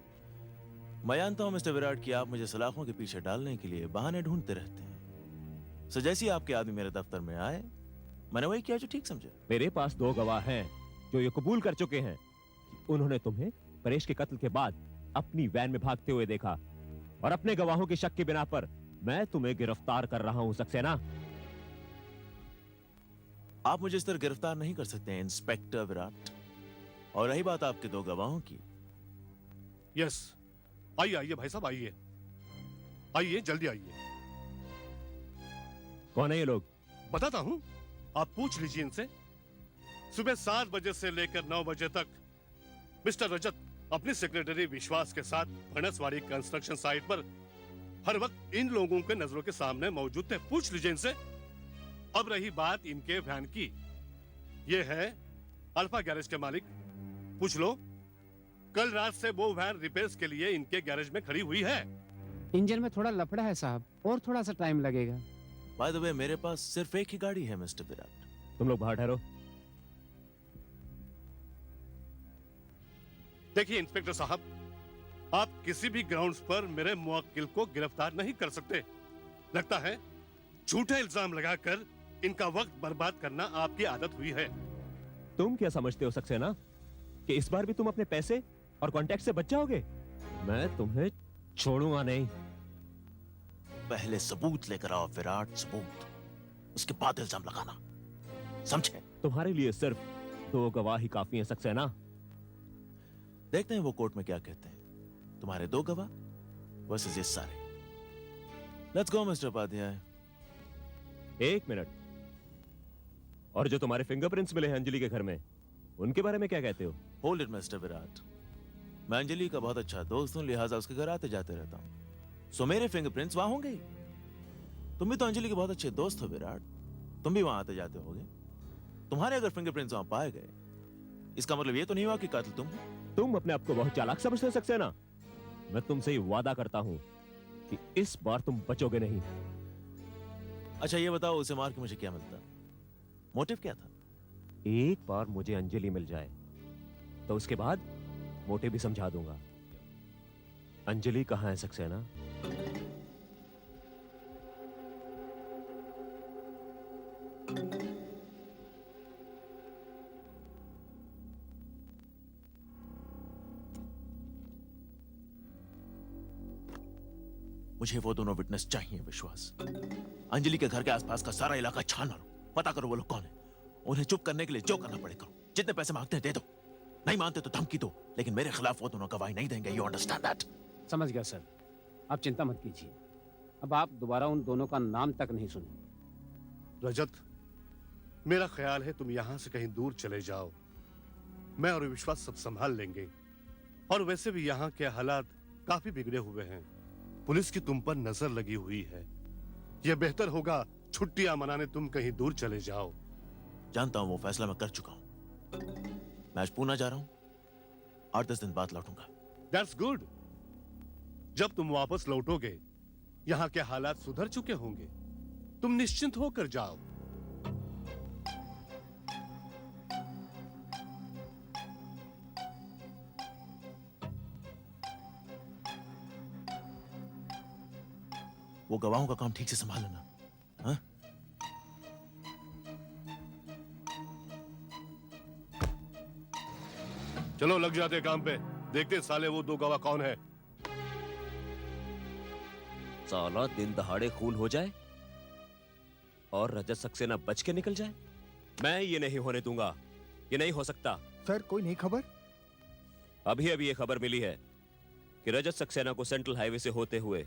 मैं जानता हूं मिस्टर विराट कि आप मुझे सलाखों के पीछे डालने के लिए बहाने ढूंढते रहते हैं। सो जैसे आपके आदमी मेरे दफ्तर में आए, मैंने वही किया जो ठीक समझा। मेरे पास 2 गवाह हैं जो ये कबूल कर चुके हैं कि उन्होंने तुम्हें परेश के कत्ल के बाद अपनी वैन में भागते हुए देखा, और अपने गवाहों की शक की बिना पर मैं तुम्हें गिरफ्तार कर रहा हूं सक्सेना। आप मुझे इस तरह गिरफ्तार नहीं कर सकते इंस्पेक्टर विराट। और रही बात आपके 2 गवाहों की। यस, आइए आइए भाई साहब, आइए आइए, जल्दी आइए। कौन है ये लोग? बताता हूँ, आप पूछ लीजिए इनसे। सुबह 7 बजे से लेकर 9 बजे तक मिस्टर रजत अपनी सेक्रेटरी विश्वास के साथ भनसवाड़ी कंस्ट्रक्शन साइट पर हर वक्त इन लोगों के नजरों के सामने मौजूद थे। पूछ लीजिए इनसे। अब रही बात इनके वैन की, ये है अल्फा गैरेज के मालिक, पूछ लो। कल रात से वो वैन रिपेयर्स के लिए इनके गैरेज में खड़ी हुई है। इंजन में थोड़ा लफड़ा है साहब, और थोड़ा सा टाइम लगेगा। बाय द वे, मेरे पास सिर्फ एक ही गाड़ी है मिस्टर विराट। तुम लोग बाहर ठहरो। देखिए इंस्पेक्टर साहब, आप किसी भी ग्राउंड्स पर मेरे मुवक्किल को गिरफ्तार नहीं कर सकते। लगता है झूठे इल्जाम लगाकर इनका वक्त बर्बाद करना आपकी आदत हुई है। तुम क्या समझते हो सक्सेना कि इस बार भी तुम अपने पैसे और कॉन्टैक्ट से बच जाओगे? मैं तुम्हें छोड़ूंगा नहीं। पहले सबूत लेकर आओ विराट, सबूत, उसके बाद इल्जाम लगाना, समझे? तुम्हारे लिए सिर्फ 2 गवाह ही काफी हैं सक्सेना। देखते हैं वो कोर्ट में क्या कहते हैं। तुम्हारे 2 गवाह वर्सेस ये सारे। Let's go mister Upadhyay. 1 मिनट। और जो तुम्हारे फिंगरप्रिंट्स मिले हैं अंजलि के घर में, उनके बारे में क्या कहते हो? Hold it mister Virat. मैं अंजलि का बहुत अच्छा दोस्त हूं, लिहाजा उसके घर आते जाते रहता हूं, सो मेरे फिंगरप्रिंट्स वहां होंगे। तुम भी तो अंजलि के बहुत अच्छे दोस्त हो विराट, तुम भी वहां आते जाते होगे। तुम्हारे अगर फिंगरप्रिंट्स वहां पाए गए, इसका मतलब ये तो नहीं हुआ कि कातिल तुम हो। तुम अपने आप को बहुत चालाक समझते हो सक्सेना। मैं तुमसे ही वादा करता हूं कि इस बार तुम बचोगे नहीं। अच्छा ये बताओ, उसे मार के मुझे क्या मिलता? मोटिव क्या था? एक बार मुझे अंजलि मिल जाए तो उसके बाद मोटिव भी समझा दूंगा। अंजलि कहां है सक्सेना? मुझे वो दोनों विटनेस चाहिए विश्वास। अंजलि के घर के आसपास का सारा इलाका छान मारो, पता करो वो लोग कौन है। उन्हें चुप करने के लिए जो करना पड़े करो। जितने पैसे मांगते हैं दे दो, नहीं मानते तो धमकी दो, लेकिन मेरे खिलाफ वो दोनों गवाही नहीं देंगे। You understand that? समझ गया सर, आप चिंता मत कीजिए। अब आप दोबारा उन दोनों का नाम तक नहीं सुनेंगे। रजत, मेरा ख्याल है तुम यहां से कहीं दूर चले जाओ। मैं और विश्वास सब संभाल लेंगे। और वैसे भी यहाँ के हालात काफी बिगड़े हुए हैं। पुलिस की तुम पर नजर लगी हुई है। यह बेहतर होगा छुट्टियां मनाने तुम कहीं दूर चले जाओ। जानता हूं वो फैसला मैं कर चुका हूं। मैं आज पूना जा रहा हूं, 8-10 दिन बाद लौटूंगा। That's good। जब तुम वापस लौटोगे यहाँ के हालात सुधर चुके होंगे। तुम निश्चिंत होकर जाओ। वो गवाहों का काम ठीक से संभाल लेना, हाँ? चलो लग जाते काम पे, देखते साले वो 2 गवाह कौन है। साला दिन दहाड़े खून हो जाए और रजत सक्सेना बच के निकल जाए। मैं ये नहीं होने दूंगा, ये नहीं हो सकता। सर कोई नई खबर? अभी अभी ये खबर मिली है कि रजत सक्सेना को सेंट्रल हाईवे से होते हुए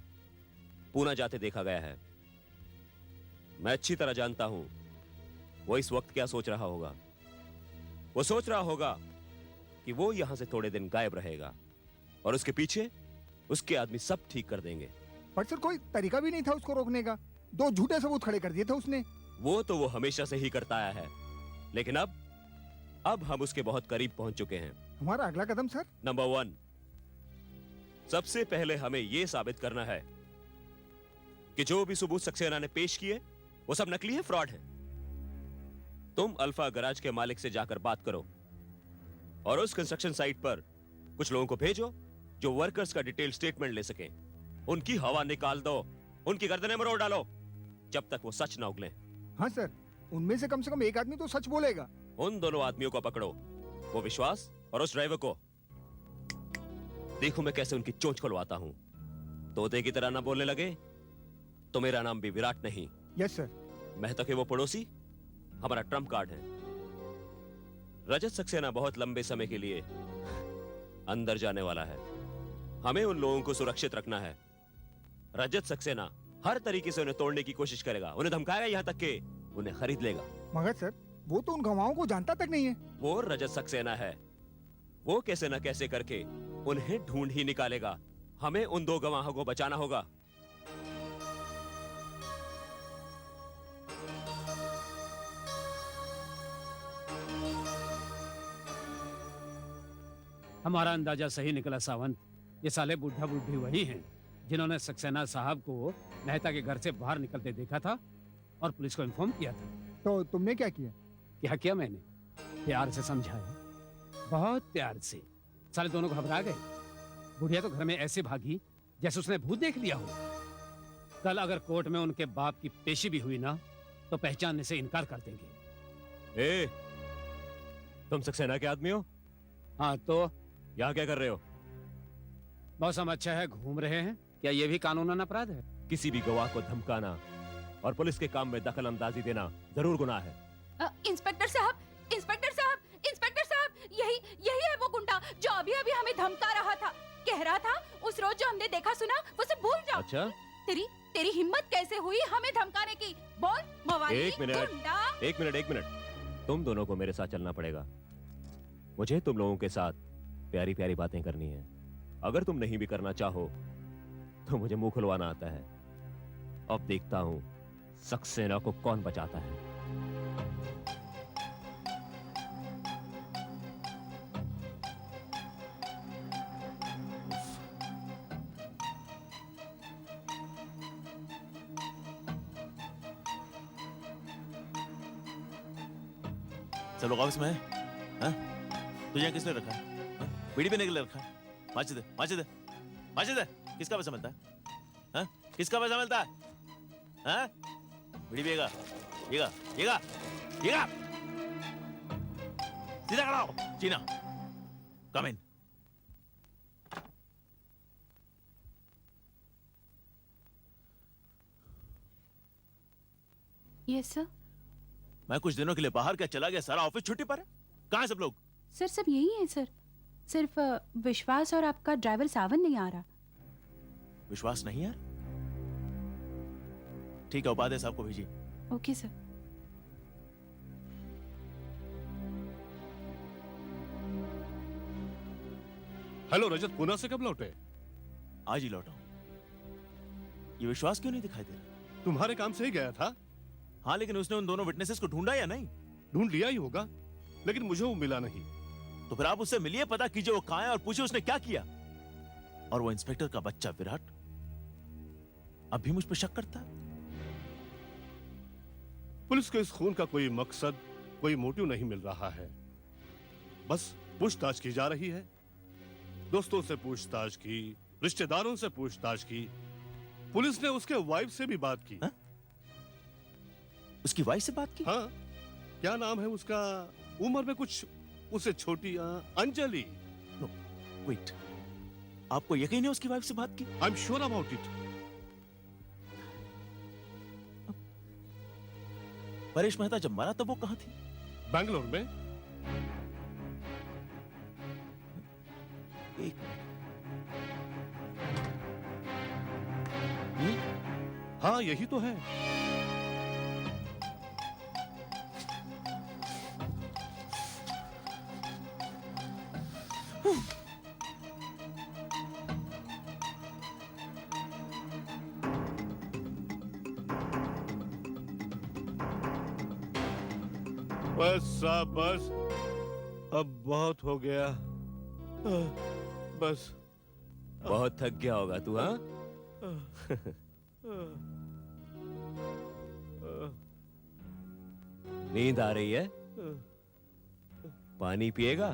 पूना जाते देखा गया है। मैं अच्छी तरह जानता हूं वो इस वक्त क्या सोच रहा होगा। वो सोच रहा होगा कि वो यहां से थोड़े दिन गायब रहेगा और उसके पीछे उसके आदमी सब ठीक कर देंगे। पर सर कोई तरीका भी नहीं था उसको रोकने का। 2 झूठे सबूत खड़े कर दिए थे उसने। वो तो वो हमेशा से ही करता आया है, लेकिन अब हम उसके बहुत करीब पहुंच चुके हैं। हमारा अगला कदम सर? नंबर 1, सबसे पहले हमें यह साबित करना है कि जो भी सबूत सक्सेना ने पेश किए वो सब नकली है, फ्रॉड है। तुम अल्फा गराज के मालिक से जाकर बात करो और उस कंस्ट्रक्शन साइट पर कुछ लोगों को भेजो जो वर्कर्स का डिटेल स्टेटमेंट ले सकें। उनकी हवा निकाल दो, उनकी गर्दनें मरोड़ डालो जब तक वो सच ना उगले। हाँ सर, उनमें से कम एक आदमी तो सच बोलेगा। उन दोनों आदमियों को पकड़ो, वो विश्वास और उस ड्राइवर को। देखो मैं कैसे उनकी चोंच खुलवाता हूं। तोते की तरह ना बोलने लगे तो मेरा नाम भी विराट नहीं। Yes sir. मेहता के वो पड़ोसी हमारा ट्रम्प कार्ड है। रजत सक्सेना बहुत लंबे समय के लिए अंदर जाने वाला है। हमें उन लोगों को सुरक्षित रखना है। रजत सक्सेना हर तरीके से उन्हें तोड़ने की कोशिश करेगा, उन्हें धमकाएगा, यहाँ तक कि उन्हें खरीद लेगा। मगर सर, वो तो उन गवाहों को जानता तक नहीं है। वो रजत सक्सेना है, वो कैसे न कैसे करके उन्हें ढूंढ ही निकालेगा। हमें उन 2 गवाहों को बचाना होगा। हमारा अंदाजा सही निकला सावंत। ये साले बुढ़ा बुढ़ी वही हैं जिन्होंने सक्सेना साहब को मेहता के घर से बाहर निकलते देखा था और पुलिस को इन्फॉर्म किया था। तो तुमने क्या किया? क्या किया मैंने? प्यार से समझाया, बहुत प्यार से। साले दोनों घबरा गए। बुढ़िया तो घर में ऐसे भागी जैसे उसने भूत देख लिया हो। कल अगर कोर्ट में उनके बाप की पेशी भी हुई ना तो पहचानने से इनकार कर देंगे। ए, तुम सक्सेना के आदमी हो? हाँ, तो यहाँ क्या कर रहे हो? मौसम अच्छा है, घूम रहे हैं। क्या ये भी कानूनन अपराध है? किसी भी गवाह को धमकाना और पुलिस के काम में दखल अंदाजी देना जरूर गुनाह है। इंस्पेक्टर साहब, इंस्पेक्टर साहब, इंस्पेक्टर साहब, यही यही है वो गुंडा जो अभी अभी हमें धमका रहा था। कह रहा था उस रोज जो हमने देखा सुना वो सब भूल जाओ। अच्छा? तेरी हिम्मत कैसे हुई हमें धमकाने की? बोल मवाली, एक मिनट, तुम दोनों को मेरे साथ चलना पड़ेगा। मुझे तुम लोगों के साथ प्यारी प्यारी बातें करनी है। अगर तुम नहीं भी करना चाहो तो मुझे मुंह खुलवाना आता है। अब देखता हूं सक्सेना को कौन बचाता है। सब लोग ऑफिस में है? हाँ? तुझे यहाँ किसने रखा है? हाँ? बीड़ी पीने के लिए रखा है? माची दे, माची दे, माची दे। किसका पैसा मिलता है? हाँ? किसका पैसा मिलता है? हाँ? बीड़ी पिएगा, पिएगा, पिएगा, पिएगा। सीधा खड़ा हो, Cheena. Come in. Yes sir. मैं कुछ दिनों के लिए बाहर क्या चला गया, सारा ऑफिस छुट्टी पर है। कहाँ है सब लोग? सर सब यही है सर। सिर्फ विश्वास और आपका ड्राइवर सावन नहीं आ रहा। विश्वास नहीं यार? ठीक है, उपाध्याय साहब को भेजिए। Okay sir. हेलो रजत, पूना से कब लौटे? आज ही लौटा हूं। ये विश्वास क्यों नहीं दिखाई दे रहा? तुम्हारे काम से ही गया था। हाँ, लेकिन उसने उन दोनों विटनेसेस को ढूंढा या नहीं? ढूंढ लिया ही होगा, लेकिन मुझे वो मिला नहीं। तो फिर आप उससे मिलिए, पता कीजिए वो कहां है और पूछिए उसने क्या किया। और वो इंस्पेक्टर का बच्चा विराट अब भी मुझ पर शक करता है। पुलिस को इस खून का कोई मकसद, कोई मोटिव नहीं मिल रहा है। बस पूछताछ की जा रही है। दोस्तों से पूछताछ की, रिश्तेदारों से पूछताछ की, पुलिस ने उसके वाइफ से भी बात की। हा? उसकी वाइफ से बात की? हाँ, क्या नाम है उसका? उम्र में कुछ उससे छोटी, अंजलि। नो, वेट, आपको यकीन है उसकी वाइफ से बात की? I am sure about it. Paresh Mehta जब मरा तब वो कहां थी? बैंगलोर में। एक मिनट। हाँ, यही तो है। बस साहब, बस अब बहुत हो गया। बस। बहुत थक गया होगा तू, हाँ? नींद आ रही है? पानी पिएगा?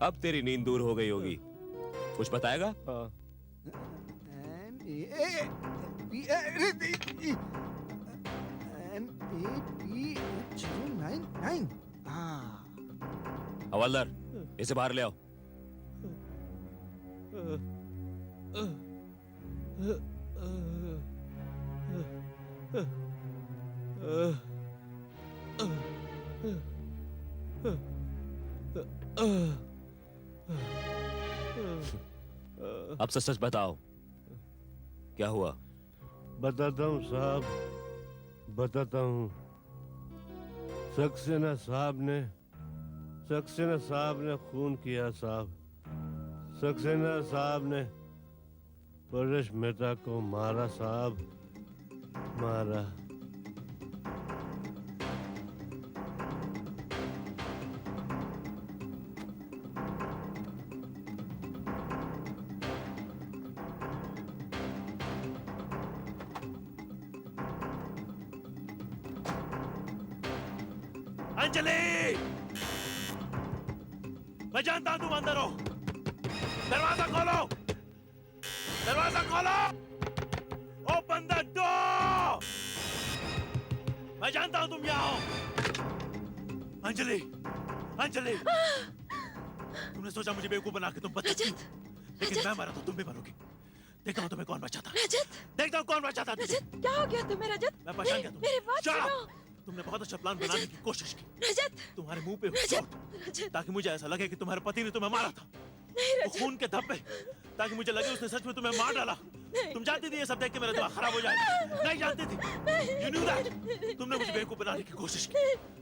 अब तेरी नींद दूर हो गई होगी। कुछ बताएगा? हवलदार, इसे बाहर ले आओ। अब सच बताओ, क्या हुआ? बताता हूँ साहब, बताता हूँ। सक्सेना साहब ने खून किया साहब। सक्सेना साहब ने परेश मेहता को मारा साहब, मारा। अंजलि, मैं जानता हूं तुम अंदर हो। दरवाजा खोलो, दरवाजा खोलो। Open the door. मैं जानता हूं तुम यहाँ हो। अंजलि, अंजलि, तुमने सोचा मुझे बेवकूफ बना के तुम बच सकती हो, लेकिन मैं मरा तो तुम भी मरोगी। देखता हूं तुम्हें कौन बचाता। रजत, देखता हूं कौन बचाता। रजत, क्या हो गया तुम्हें रजत? मैं पहचान गया तुम्हें। मेरी बात Shut up! सुनो। तुमने बहुत अच्छा प्लान बनाने की कोशिश की। रजत, तुम्हारे मुंह पे चोट, ताकि मुझे ऐसा लगे कि तुम्हारे पति ने तुम्हें मारा था। वो खून के धब्बे, ताकि मुझे लगे उसने सच में तुम्हें मार डाला। तुम जानती थी ये सब देख के मेरा दिमाग खराब हो जाएगा। नहीं जानती थी। You knew that. तुमने मुझे बेवकूफ बनाने की कोशिश की।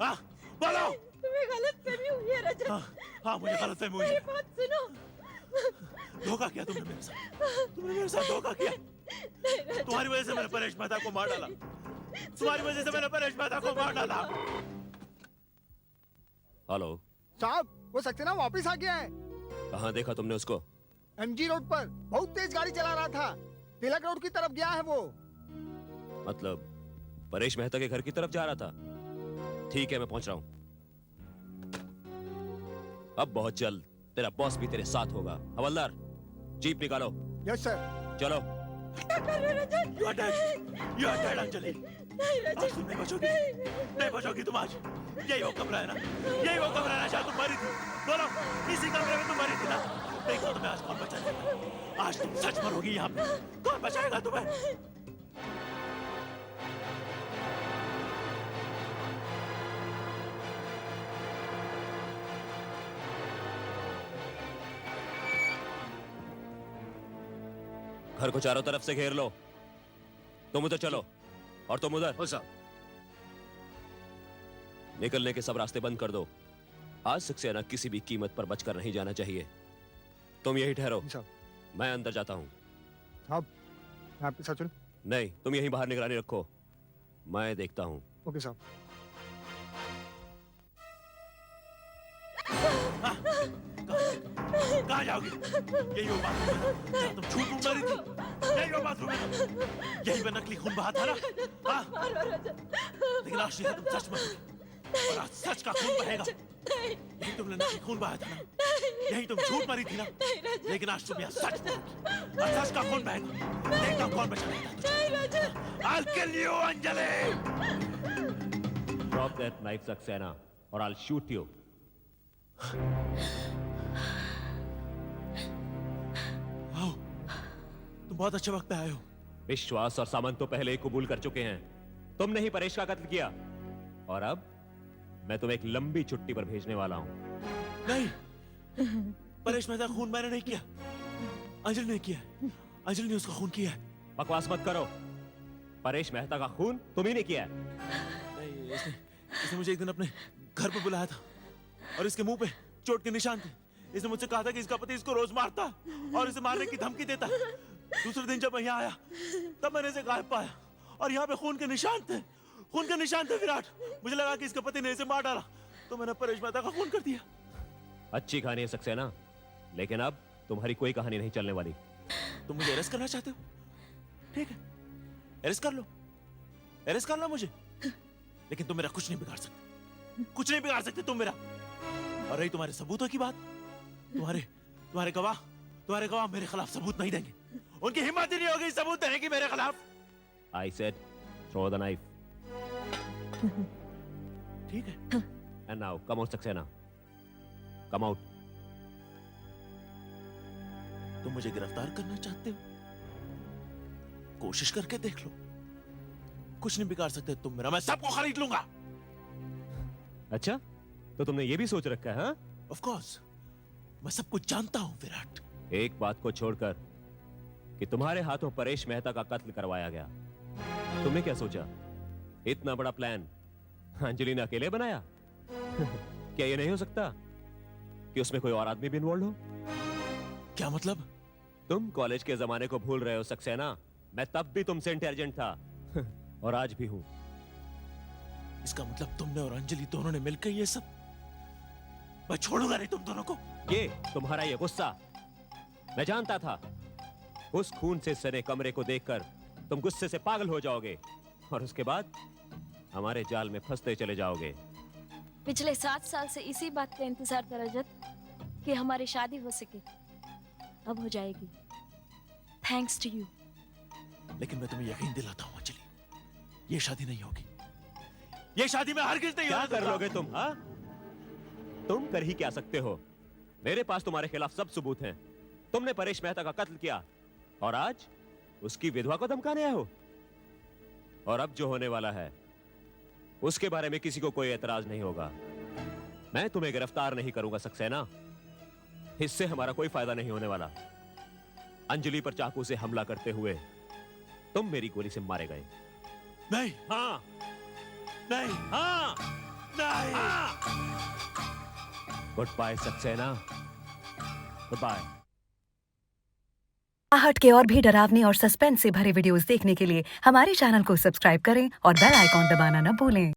हाँ, बोलो। तुम्हें गलतफहमी हुई है रजत। हाँ, मुझे गलतफहमी हुई है। मेरी बात सुनो। धोखा किया तुमने मेरे साथ। तुमने मेरे साथ धोखा किया। तुम्हारी वजह से मैंने परेश मेहता को मार डाला। तुम्हारी वजह से मैंने परेश मेहता को मार डाला। हेलो साहब, वो सक्सेना वापस आ गया है। कहाँ देखा तुमने उसको? एमजी रोड पर बहुत तेज गाड़ी चला रहा था। तिलक रोड की तरफ गया है वो। मतलब परेश मेहता के घर की तरफ जा रहा था? ठीक है, मैं पहुंच रहा हूं। अब बहुत जल्द तेरा बॉस भी तेरे साथ होगा। हवलदार, जीप निकालो। Yes sir. चलो। क्या कर रहे हो रजत? You are dead. You are dead, Anjali. नहीं रजत, आज तुम नहीं बचोगी। नहीं बचोगी तुम आज। यही वो कमरा है ना? यही वो कमरा है ना जहाँ तुम मरी थी? बोलो, इसी कमरे में तुम मरी थी ना? देखो तुम्हें आज कौन बचाएगा। आज तुम सच मरोगी यहाँ पे। कौन बचाएगा तुम्हें? घर को चारों तरफ से घेर लो। तुम उधर चलो और तुम उधर। निकलने के सब रास्ते बंद कर दो। आज सक्सेना किसी भी कीमत पर बचकर नहीं जाना चाहिए। तुम यही ठहरो, मैं अंदर जाता हूँ। साहब, यहाँ पे सचिन। नहीं, तुम यहीं बाहर निगरानी रखो, मैं देखता हूँ। ओके साहब। कहाँ जाओगी? यही वो बाथरूम है जहाँ तुम झूठ मूठ मारी थी। यही वो बाथरूम है ना? यही पे नकली खून बहा था ना? हाँ? लेकिन आज तुम सच मरोगी और आज सच का खून बहेगा। यही तुमने नकली खून बहाया था ना? यही तुम झूठ मारी थी ना? लेकिन आज तुम यहाँ सच मरोगी और सच का खून बहेगा। देखता हूँ कौन बचाएगा तुझे। I'll kill you, Anjali. Drop that knife, Saxena, or I'll shoot you. आओ, तुम बहुत अच्छे वक्त पे आए हो। विश्वास और सामंत तो पहले ही कबूल कर चुके हैं। तुमने ही परेश का कत्ल किया और अब मैं तुम्हें एक लंबी छुट्टी पर भेजने वाला हूं। नहीं, परेश मेहता खून मैंने नहीं किया, अंजलि ने किया। अंजलि ने उसका खून किया है। बकवास मत करो। परेश मेहता का खून तुम ही ने किया है। नहीं, इसने मुझे एक दिन अपने घर पर बुलाया था और इसके मुंह पे चोट के निशान थे। इसने मुझसे कहा था कि इसका पति इसको रोज मारता और इसे मारने की धमकी देता। दूसरे दिन जब मैं यहाँ आया तब मैंने इसे गायब पाया और यहाँ पे खून के निशान थे। खून के निशान थे विराट। मुझे लगा कि इसके पति ने इसे मार डाला तो मैंने परेश मेहता का खून कर दिया। अच्छी कहानी है सक्सेना, लेकिन अब तुम्हारी कोई कहानी नहीं चलने वाली। तुम मुझे अरेस्ट करना चाहते हो? ठीक है, अरेस्ट कर लो, अरेस्ट कर लो मुझे, लेकिन तुम मेरा कुछ नहीं बिगाड़ सकते। कुछ नहीं बिगाड़ सकते तुम मेरा। और रही तुम्हारे सबूतों की बात, तुम्हारे गवाह मेरे खिलाफ सबूत नहीं देंगे। उनकी हिम्मत ही नहीं होगी सबूत देने की मेरे खिलाफ। I said, throw the knife. ठीक है। And now, come on, Saxena. Come out. तुम मुझे गिरफ्तार करना चाहते हो? कोशिश करके देख लो। कुछ नहीं बिगाड़ सकते तुम मेरा। मैं सबको खरीद लूंगा। अच्छा, तो तुमने ये भी सोच रखा है? हाँ? Of course, मैं सब कुछ जानता हूं विराट। एक बात को छोड़कर कि तुम्हारे हाथों परेश मेहता का कत्ल करवाया गया, तुमने क्या सोचा? इतना बड़ा प्लान अंजलि ने अकेले बनाया? क्या ये नहीं हो सकता कि उसमें कोई और आदमी भी इन्वॉल्व हो? क्या मतलब? तुम कॉलेज के जमाने को भूल रहे हो सक्सेना। मैं तब भी तुमसे इंटेलिजेंट था और आज भी हूं। इसका मतलब तुमने और अंजलि दोनों ने मिलकर ये सब? मैं छोड़ूंगा नहीं तुम दोनों को। ये तुम्हारा ये गुस्सा, मैं जानता था उस खून से सने कमरे को देखकर तुम गुस्से से पागल हो जाओगे और उसके बाद हमारे जाल में फंसते चले जाओगे। पिछले 7 साल से इसी बात का इंतजार था रजत कि हमारी शादी हो सके। अब हो जाएगी, थैंक्स टू यू। लेकिन मैं तुम्हें यकीन दिलाता हूं अंजलि, ये शादी नहीं होगी। ये शादी में हरगिज नहीं क्या होगी। कर लोगे तुम? हाँ, तुम कर ही क्या सकते हो? मेरे पास तुम्हारे खिलाफ सब सबूत हैं। तुमने परेश मेहता का कत्ल किया और आज उसकी विधवा को धमकाने आए हो। और अब जो होने वाला है उसके बारे में किसी को कोई एतराज नहीं होगा। मैं तुम्हें गिरफ्तार नहीं करूंगा सक्सेना, इससे हमारा कोई फायदा नहीं होने वाला। अंजलि पर चाकू से हमला करते हुए तुम मेरी गोली से मारे गए। नहीं, हाँ, नहीं, हाँ, नहीं। Good bye Saxena, good bye. आहट के और भी डरावनी और सस्पेंस से भरे वीडियोस देखने के लिए हमारे चैनल को सब्सक्राइब करें और बेल आइकॉन दबाना न भूलें।